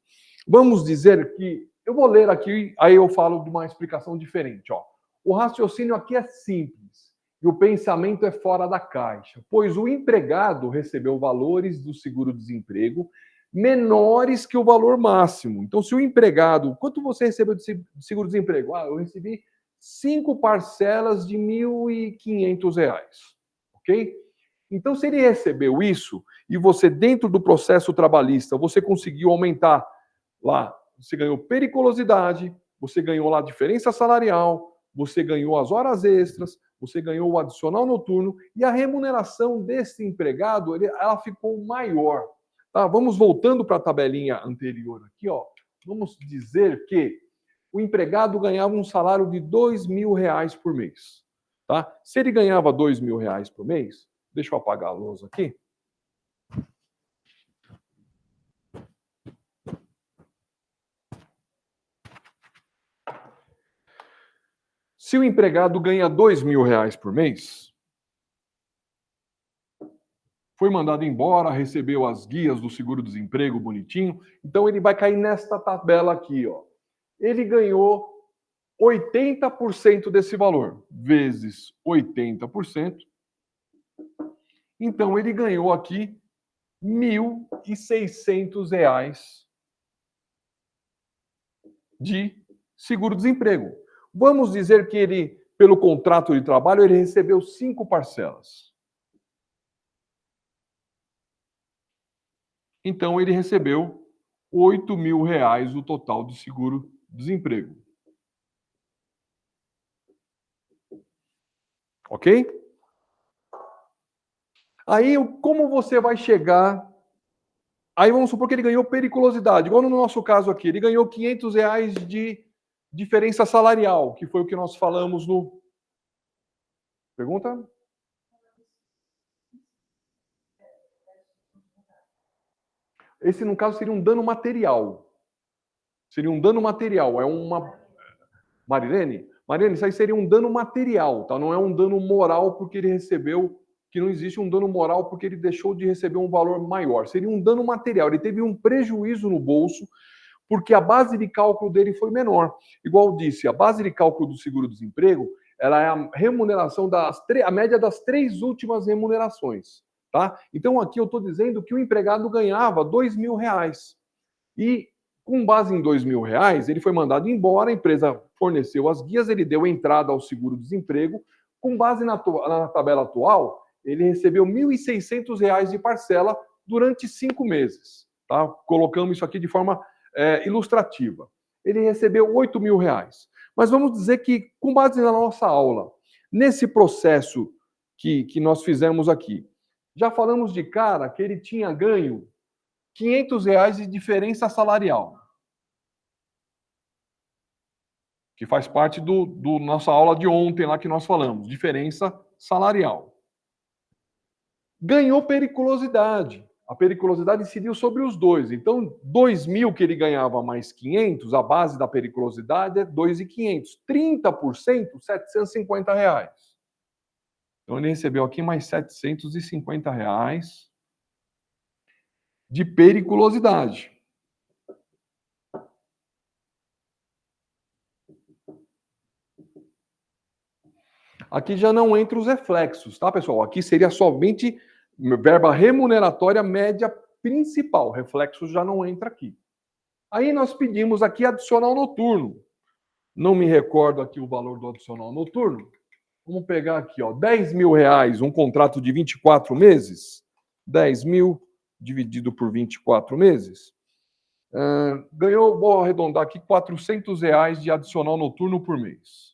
Vamos dizer que, eu vou ler aqui, aí eu falo de uma explicação diferente. Ó. O raciocínio aqui é simples. E o pensamento é fora da caixa, pois o empregado recebeu valores do seguro-desemprego menores que o valor máximo. Então, se o empregado... Quanto você recebeu de seguro-desemprego? Eu recebi 5 parcelas de R$ 1.500, ok? Então, se ele recebeu isso e você, dentro do processo trabalhista, você conseguiu aumentar lá, você ganhou periculosidade, você ganhou lá a diferença salarial, você ganhou as horas extras, você ganhou o adicional noturno e a remuneração desse empregado, ela ficou maior. Tá? Vamos voltando para a tabelinha anterior aqui, ó. Vamos dizer que o empregado ganhava um salário de R$ 2.000 por mês. Tá? Se ele ganhava R$ 2.000 por mês, deixa eu apagar a lousa aqui. Se o empregado ganha R$ 2.000 por mês, foi mandado embora, recebeu as guias do seguro-desemprego bonitinho, então ele vai cair nesta tabela aqui, ó. Ele ganhou 80% desse valor, vezes 80%. Então ele ganhou aqui R$ 1.600 de seguro-desemprego. Vamos dizer que ele, pelo contrato de trabalho, ele recebeu 5 parcelas. Então, ele recebeu R$ 8.000 o total de seguro-desemprego. Ok? Aí, como você vai chegar... Aí, vamos supor que ele ganhou periculosidade. Igual no nosso caso aqui, ele ganhou R$ 500 de diferença salarial, que foi o que nós falamos no... Pergunta? Esse, no caso, seria um dano material. Seria um dano material. É uma... Marilene, isso aí seria um dano material, tá? Não é um dano moral porque ele recebeu... Que não existe um dano moral porque ele deixou de receber um valor maior. Seria um dano material. Ele teve um prejuízo no bolso porque a base de cálculo dele foi menor. Igual eu disse, a base de cálculo do seguro-desemprego, ela é a remuneração a média das 3 últimas remunerações. Tá? Então, aqui eu estou dizendo que o empregado ganhava R$ 2.000. E, com base em R$ 2.000, ele foi mandado embora, a empresa forneceu as guias, ele deu entrada ao seguro-desemprego. Com base na tabela atual, ele recebeu R$ 1.600 de parcela durante 5 meses. Tá? Colocamos isso aqui de forma ilustrativa. Ele recebeu R$ 8.000. Mas vamos dizer que, com base na nossa aula, nesse processo que nós fizemos aqui, já falamos de cara que ele tinha ganho R$ 500 de diferença salarial. Que faz parte do nossa aula de ontem lá que nós falamos, diferença salarial. Ganhou periculosidade. A periculosidade incidiu sobre os dois. Então, R$ 2.000 que ele ganhava mais 500, a base da periculosidade é R$ 2.500. 30%, R$ 750. Então, ele recebeu aqui mais R$ 750 de periculosidade. Aqui já não entra os reflexos, tá, pessoal? Aqui seria somente verba remuneratória média principal. Reflexos já não entra aqui. Aí nós pedimos aqui adicional noturno. Não me recordo aqui o valor do adicional noturno. Vamos pegar aqui, ó, R$ 10.000, um contrato de 24 meses. 10.000 dividido por 24 meses. Ganhou, vou arredondar aqui, R$ 400 de adicional noturno por mês.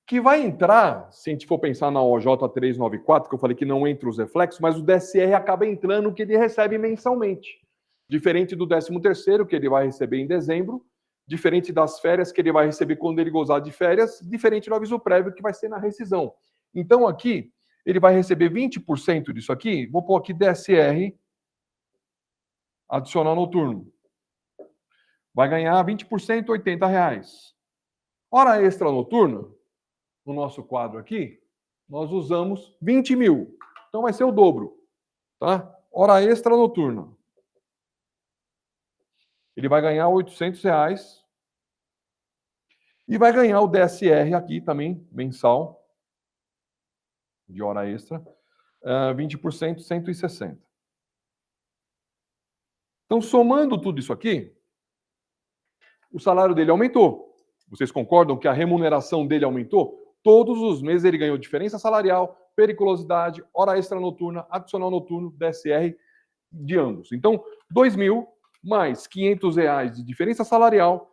Que vai entrar, se a gente for pensar na OJ 394, que eu falei que não entra os reflexos, mas o DSR acaba entrando que ele recebe mensalmente. Diferente do 13º, que ele vai receber em dezembro, diferente das férias, que ele vai receber quando ele gozar de férias, diferente do aviso prévio, que vai ser na rescisão. Então, aqui, ele vai receber 20% disso aqui, vou pôr aqui DSR, adicional noturno. Vai ganhar 20%, R$ 80. Hora extra noturna, no nosso quadro aqui, nós usamos 20.000. Então vai ser o dobro, tá? Hora extra noturna. Ele vai ganhar R$ 800 E vai ganhar o DSR aqui também, mensal, de hora extra, 20%, 160. Então, somando tudo isso aqui, o salário dele aumentou. Vocês concordam que a remuneração dele aumentou? Todos os meses ele ganhou diferença salarial, periculosidade, hora extra noturna, adicional noturno, DSR de ambos. Então, 2.000 mais R$500 de diferença salarial,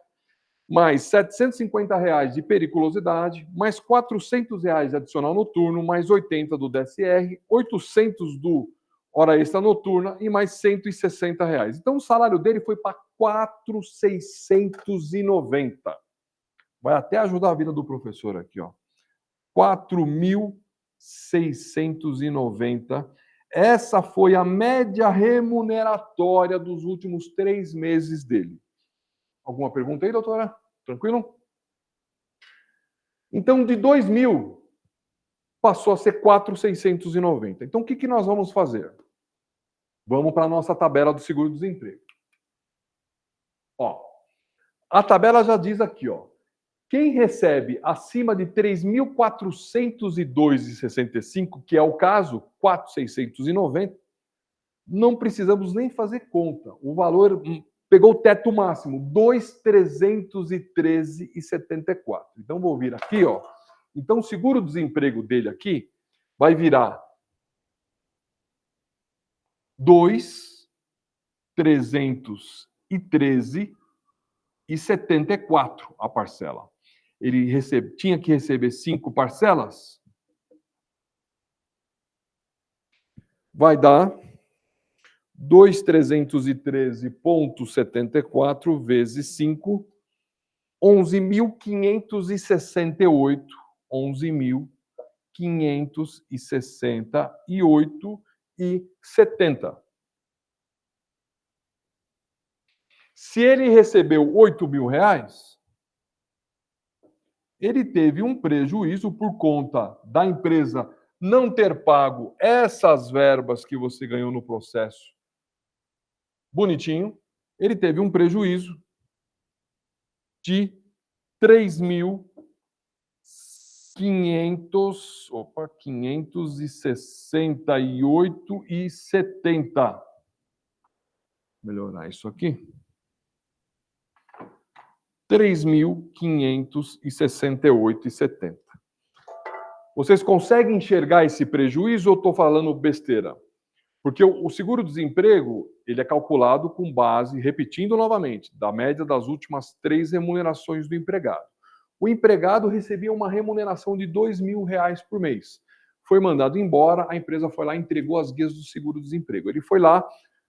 mais R$750 de periculosidade, mais R$400 de adicional noturno, mais 80 do DSR, 800 do hora extra noturna e mais R$160. Então, o salário dele foi para 4.690. Vai até ajudar a vida do professor aqui, ó. 4.690. Essa foi a média remuneratória dos últimos 3 meses dele. Alguma pergunta aí, doutora? Tranquilo? Então, de 2.000, passou a ser 4.690. Então, o que nós vamos fazer? Vamos para a nossa tabela do seguro-desemprego. Ó, a tabela já diz aqui, ó. Quem recebe acima de 3.402,65, que é o caso, 4.690, não precisamos nem fazer conta. O valor pegou o teto máximo, 2.313,74. Então, vou vir aqui, ó. Então, o seguro-desemprego dele aqui vai virar 2.313,74 a parcela. Ele tinha que receber 5 parcelas, vai dar 2.313,74 vezes 5, 11.568, 11.568,70. Se ele recebeu R$8.000, ele teve um prejuízo por conta da empresa não ter pago essas verbas que você ganhou no processo. Bonitinho. Ele teve um prejuízo de 568,70. Melhorar isso aqui. 3.568,70. Vocês conseguem enxergar esse prejuízo ou estou falando besteira? Porque o seguro-desemprego ele é calculado com base, repetindo novamente, da média das últimas 3 remunerações do empregado. O empregado recebia uma remuneração de R$2.000 por mês. Foi mandado embora, a empresa foi lá e entregou as guias do seguro-desemprego. Ele foi lá,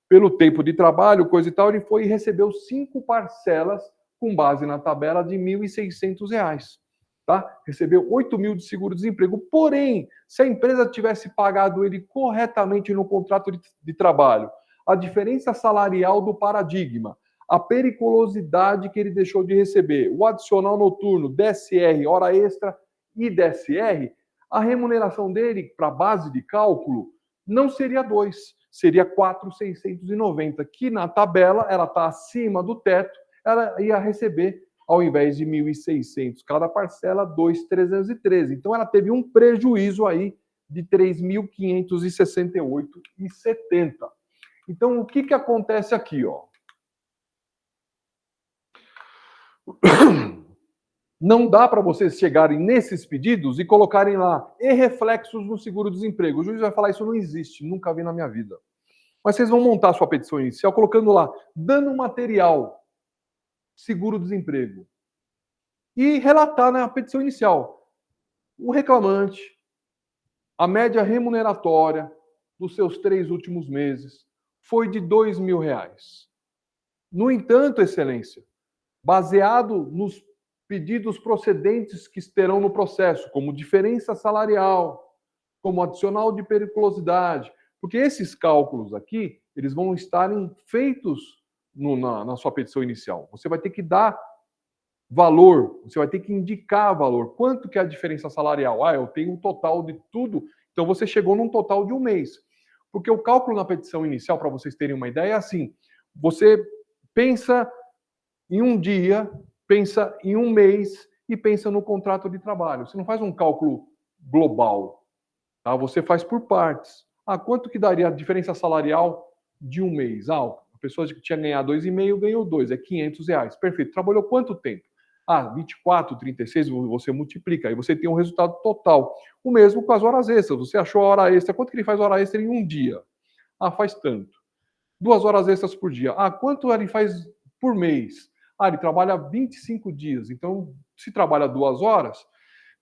pelo tempo de trabalho, coisa e tal, ele foi e recebeu 5 parcelas com base na tabela de R$1.600. Tá? Recebeu 8.000 de seguro-desemprego. Porém, se a empresa tivesse pagado ele corretamente no contrato de trabalho, a diferença salarial do paradigma, a periculosidade que ele deixou de receber, o adicional noturno, DSR, hora extra e DSR, a remuneração dele, para base de cálculo, não seria 2, seria 4.690, que na tabela ela está acima do teto, ela ia receber, ao invés de 1.600 cada parcela, 2.313. Então, ela teve um prejuízo aí de 3.568,70. Então, o que acontece aqui, ó? Não dá para vocês chegarem nesses pedidos e colocarem lá e reflexos no seguro-desemprego. O juiz vai falar, isso não existe, nunca vi na minha vida. Mas vocês vão montar a sua petição inicial colocando lá, dano material, seguro-desemprego. E relatar na petição inicial o reclamante, a média remuneratória dos seus 3 últimos meses foi de R$2.000. No entanto, excelência, baseado nos pedidos procedentes que estarão no processo, como diferença salarial, como adicional de periculosidade, porque esses cálculos aqui, eles vão estarem feitos na sua petição inicial. Você vai ter que dar valor, você vai ter que indicar valor. Quanto que é a diferença salarial? Eu tenho um total de tudo. Então, você chegou num total de 1 mês. Porque o cálculo na petição inicial, para vocês terem uma ideia, é assim. Você pensa em um dia, pensa em 1 mês e pensa no contrato de trabalho. Você não faz um cálculo global, tá? Você faz por partes. Quanto que daria a diferença salarial de um mês? A pessoa que tinha ganhado 2,5 ganhou 2, é R$500. Perfeito. Trabalhou quanto tempo? 24, 36, você multiplica, aí você tem um resultado total. O mesmo com as horas extras. Você achou a hora extra, quanto que ele faz hora extra em um dia? Faz tanto. 2 horas extras por dia. Quanto ele faz por mês? Ele trabalha 25 dias. Então, se trabalha 2 horas,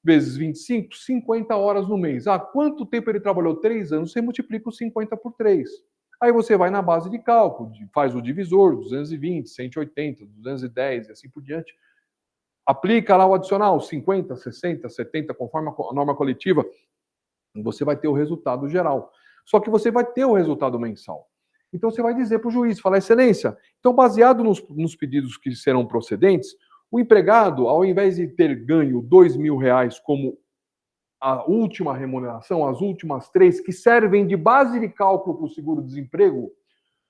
vezes 25, 50 horas no mês. Quanto tempo ele trabalhou? 3 anos. Você multiplica os 50 por 3. Aí você vai na base de cálculo, faz o divisor, 220, 180, 210 e assim por diante. Aplica lá o adicional, 50, 60, 70, conforme a norma coletiva, você vai ter o resultado geral. Só que você vai ter o resultado mensal. Então você vai dizer para o juiz, falar, excelência, então baseado nos pedidos que serão procedentes, o empregado, ao invés de ter ganho R$2.000 como a última remuneração, as últimas 3, que servem de base de cálculo para o seguro-desemprego,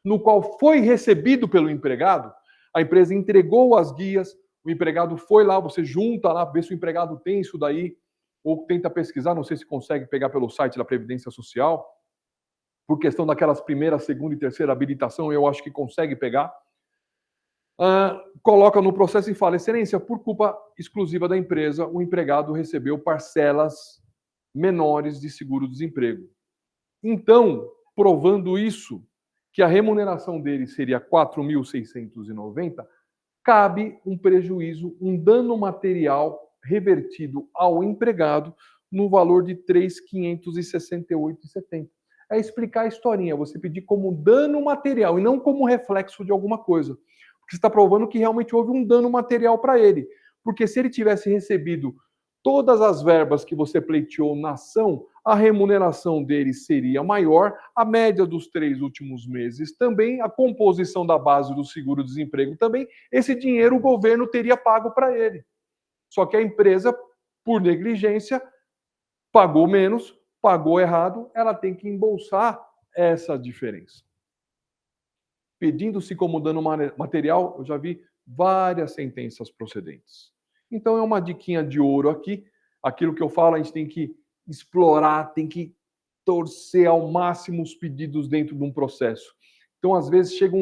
no qual foi recebido pelo empregado, a empresa entregou as guias, o empregado foi lá, você junta lá, vê se o empregado tem isso daí, ou tenta pesquisar, não sei se consegue pegar pelo site da Previdência Social, por questão daquelas primeira, segunda e terceira habilitação, eu acho que consegue pegar. Coloca no processo e fala, excelência, por culpa exclusiva da empresa, o empregado recebeu parcelas menores de seguro-desemprego. Então, provando isso, que a remuneração dele seria 4.690, cabe um prejuízo, um dano material revertido ao empregado no valor de 3.568,70. É explicar a historinha, você pedir como dano material e não como reflexo de alguma coisa. Porque você está provando que realmente houve um dano material para ele. Porque se ele tivesse recebido todas as verbas que você pleiteou na ação, a remuneração dele seria maior, a média dos 3 últimos meses também, a composição da base do seguro-desemprego também, esse dinheiro o governo teria pago para ele. Só que a empresa, por negligência, pagou menos, pagou errado, ela tem que embolsar essa diferença. Pedindo-se como dano material, eu já vi várias sentenças procedentes. Então é uma diquinha de ouro aqui, aquilo que eu falo, a gente tem que explorar, tem que torcer ao máximo os pedidos dentro de um processo. Então, às vezes, chega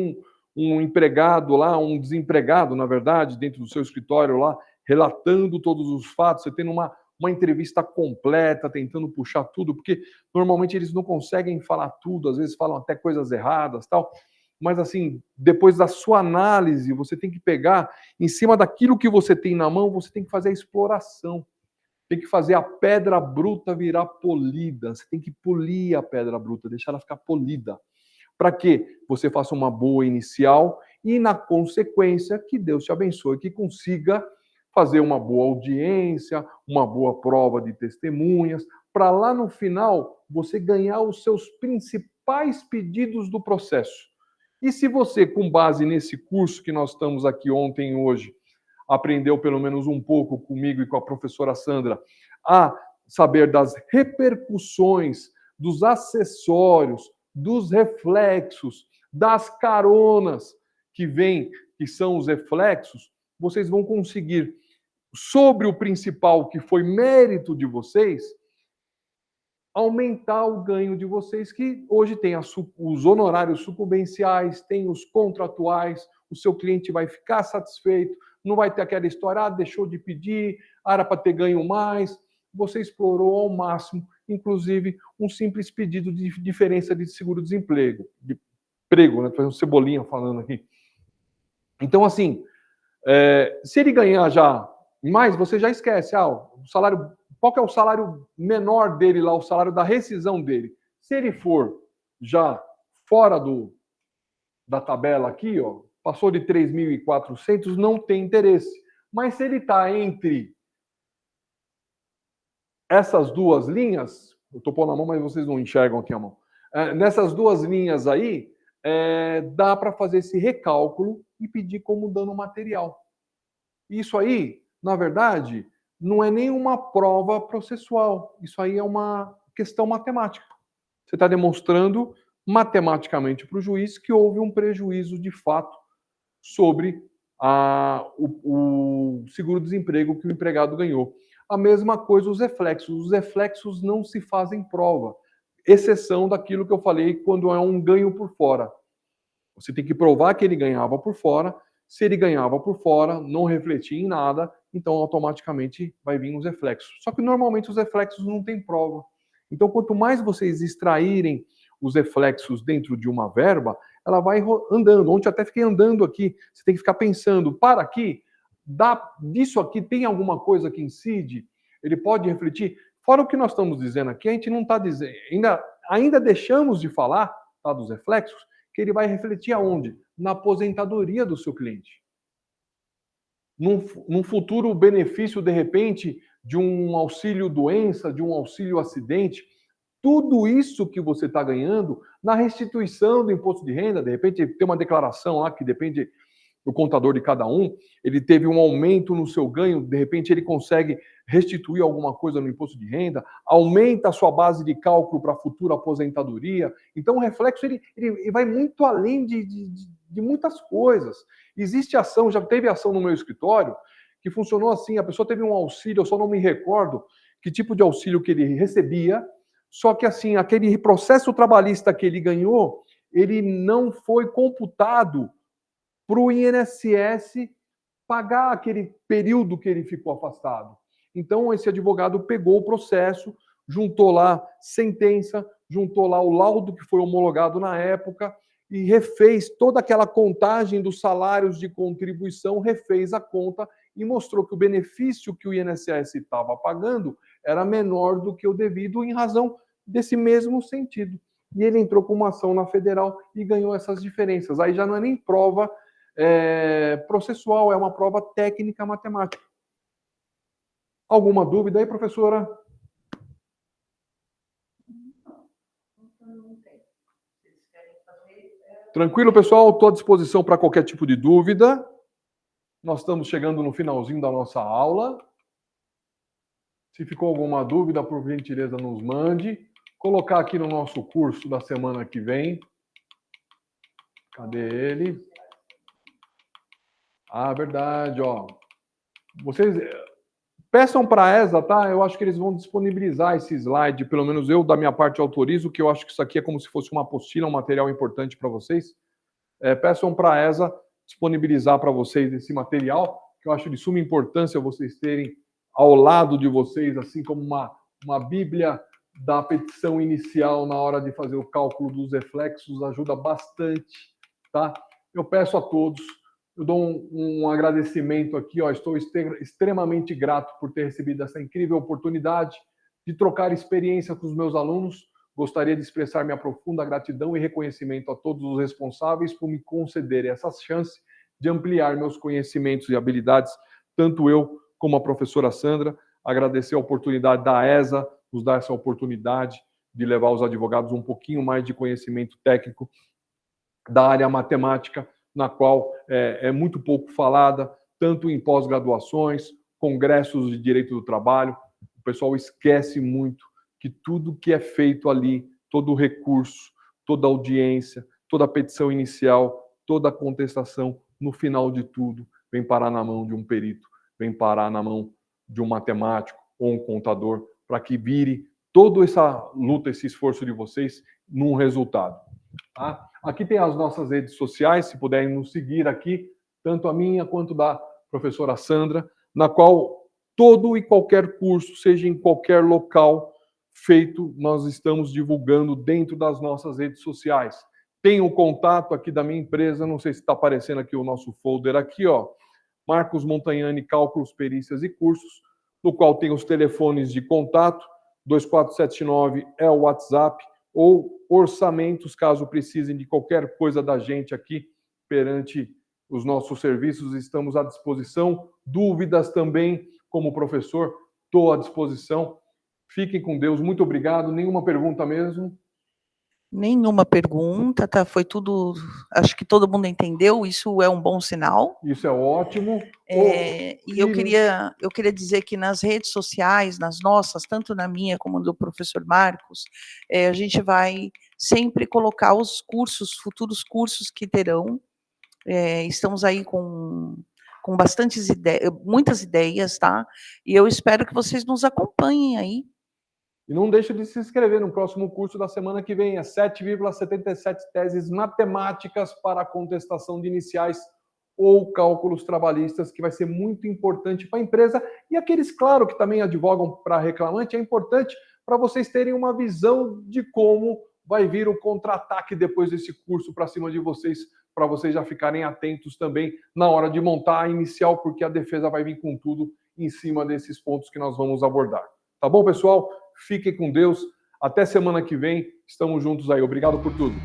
um empregado lá, um desempregado, na verdade, dentro do seu escritório lá, relatando todos os fatos, você tendo uma entrevista completa, tentando puxar tudo, porque normalmente eles não conseguem falar tudo, às vezes falam até coisas erradas, tal. Mas, assim, depois da sua análise, você tem que pegar, em cima daquilo que você tem na mão, você tem que fazer a exploração. Tem que fazer a pedra bruta virar polida. Você tem que polir a pedra bruta, deixar ela ficar polida. Para que você faça uma boa inicial e, na consequência, que Deus te abençoe, que consiga fazer uma boa audiência, uma boa prova de testemunhas, para lá no final você ganhar os seus principais pedidos do processo. E se você, com base nesse curso que nós estamos aqui ontem e hoje, aprendeu pelo menos um pouco comigo e com a professora Sandra, a saber das repercussões, dos acessórios, dos reflexos, das caronas que vêm, que são os reflexos, vocês vão conseguir, sobre o principal, que foi mérito de vocês, aumentar o ganho de vocês, que hoje tem os honorários sucumbenciais, tem os contratuais, o seu cliente vai ficar satisfeito, não vai ter aquela história, deixou de pedir, era para ter ganho mais. Você explorou ao máximo, inclusive, um simples pedido de diferença de seguro-desemprego, de emprego, né? Fazendo cebolinha falando aqui. Então, assim, se ele ganhar já mais, você já esquece, o salário, qual que é o salário menor dele lá, o salário da rescisão dele? Se ele for já fora da tabela aqui, passou de 3.400, não tem interesse. Mas se ele está entre essas duas linhas, eu estou pondo a mão, mas vocês não enxergam aqui a mão. Nessas duas linhas aí, dá para fazer esse recálculo e pedir como dano material. Isso aí, na verdade, não é nenhuma prova processual. Isso aí é uma questão matemática. Você está demonstrando matematicamente para o juiz que houve um prejuízo de fato sobre o seguro-desemprego que o empregado ganhou. A mesma coisa os reflexos. Os reflexos não se fazem prova, exceção daquilo que eu falei quando é um ganho por fora. Você tem que provar que ele ganhava por fora. Se ele ganhava por fora, não refletia em nada, então automaticamente vai vir os reflexos. Só que normalmente os reflexos não têm prova. Então, quanto mais vocês extraírem os reflexos dentro de uma verba, ela vai andando. Ontem até fiquei andando aqui. Você tem que ficar pensando, para aqui, disso aqui tem alguma coisa que incide? Ele pode refletir? Fora o que nós estamos dizendo aqui, a gente não está dizendo, ainda deixamos de falar, tá, dos reflexos, que ele vai refletir aonde? Na aposentadoria do seu cliente. Num futuro benefício, de repente, de um auxílio doença, de um auxílio acidente, tudo isso que você está ganhando na restituição do imposto de renda, de repente tem uma declaração lá que depende do contador de cada um, ele teve um aumento no seu ganho, de repente ele consegue restituir alguma coisa no imposto de renda, aumenta a sua base de cálculo para a futura aposentadoria. Então o reflexo ele vai muito além de muitas coisas. Existe ação, já teve ação no meu escritório, que funcionou assim, a pessoa teve um auxílio, eu só não me recordo que tipo de auxílio que ele recebia, só que assim, aquele processo trabalhista que ele ganhou, ele não foi computado para o INSS pagar aquele período que ele ficou afastado. Então, esse advogado pegou o processo, juntou lá sentença, juntou lá o laudo que foi homologado na época e refez toda aquela contagem dos salários de contribuição, refez a conta e mostrou que o benefício que o INSS estava pagando era menor do que o devido em razão desse mesmo sentido. E ele entrou com uma ação na federal e ganhou essas diferenças. Aí já não é nem prova processual, é uma prova técnica matemática. Alguma dúvida aí, professora? Tranquilo, pessoal? Estou à disposição para qualquer tipo de dúvida. Nós estamos chegando no finalzinho da nossa aula. Se ficou alguma dúvida, por gentileza, nos mande. Colocar aqui no nosso curso da semana que vem. Cadê ele? Ah, verdade, ó. Vocês peçam para a ESA, tá? Eu acho que eles vão disponibilizar esse slide, pelo menos eu, da minha parte, autorizo, que eu acho que isso aqui é como se fosse uma apostila, um material importante para vocês. Peçam para a ESA disponibilizar para vocês esse material, que eu acho de suma importância vocês terem ao lado de vocês, assim como uma bíblia da petição inicial na hora de fazer o cálculo dos reflexos, ajuda bastante, tá? Eu peço a todos, eu dou um agradecimento aqui, ó, estou extremamente grato por ter recebido essa incrível oportunidade de trocar experiência com os meus alunos. Gostaria de expressar minha profunda gratidão e reconhecimento a todos os responsáveis por me concederem essa chance de ampliar meus conhecimentos e habilidades, tanto eu como a professora Sandra. Agradecer a oportunidade da ESA, nos dar essa oportunidade de levar os advogados um pouquinho mais de conhecimento técnico da área matemática, na qual é muito pouco falada, tanto em pós-graduações, congressos de direito do trabalho. O pessoal esquece muito que tudo que é feito ali, todo o recurso, toda a audiência, toda a petição inicial, toda a contestação, no final de tudo, vem parar na mão de um perito, vem parar na mão de um matemático ou um contador, para que vire toda essa luta, esse esforço de vocês num resultado. Tá? Aqui tem as nossas redes sociais, se puderem nos seguir aqui, tanto a minha quanto da professora Sandra, na qual todo e qualquer curso, seja em qualquer local feito, nós estamos divulgando dentro das nossas redes sociais. Tem o contato aqui da minha empresa, não sei se está aparecendo aqui o nosso folder aqui, ó, Marcos Montagnani Cálculos, Perícias e Cursos, no qual tem os telefones de contato, 2479 é o WhatsApp, ou orçamentos, caso precisem de qualquer coisa da gente aqui perante os nossos serviços, estamos à disposição. Dúvidas também, como professor, estou à disposição. Fiquem com Deus, muito obrigado. Nenhuma pergunta mesmo?
Nenhuma pergunta, tá? Foi tudo. Acho que todo mundo entendeu, isso é um bom sinal.
Isso é ótimo.
E eu queria dizer que nas redes sociais, nas nossas, tanto na minha como do professor Marcos, a gente vai sempre colocar os cursos, futuros cursos que terão, Estamos aí com muitas ideias, tá? E eu espero que vocês nos acompanhem aí.
E não deixe de se inscrever no próximo curso da semana que vem, 7,77 teses matemáticas para a contestação de iniciais ou cálculos trabalhistas, que vai ser muito importante para a empresa. E aqueles, claro, que também advogam para reclamante, é importante para vocês terem uma visão de como vai vir o contra-ataque depois desse curso para cima de vocês, para vocês já ficarem atentos também na hora de montar a inicial, porque a defesa vai vir com tudo em cima desses pontos que nós vamos abordar. Tá bom, pessoal? Fiquem com Deus. Até semana que vem. Estamos juntos aí. Obrigado por tudo.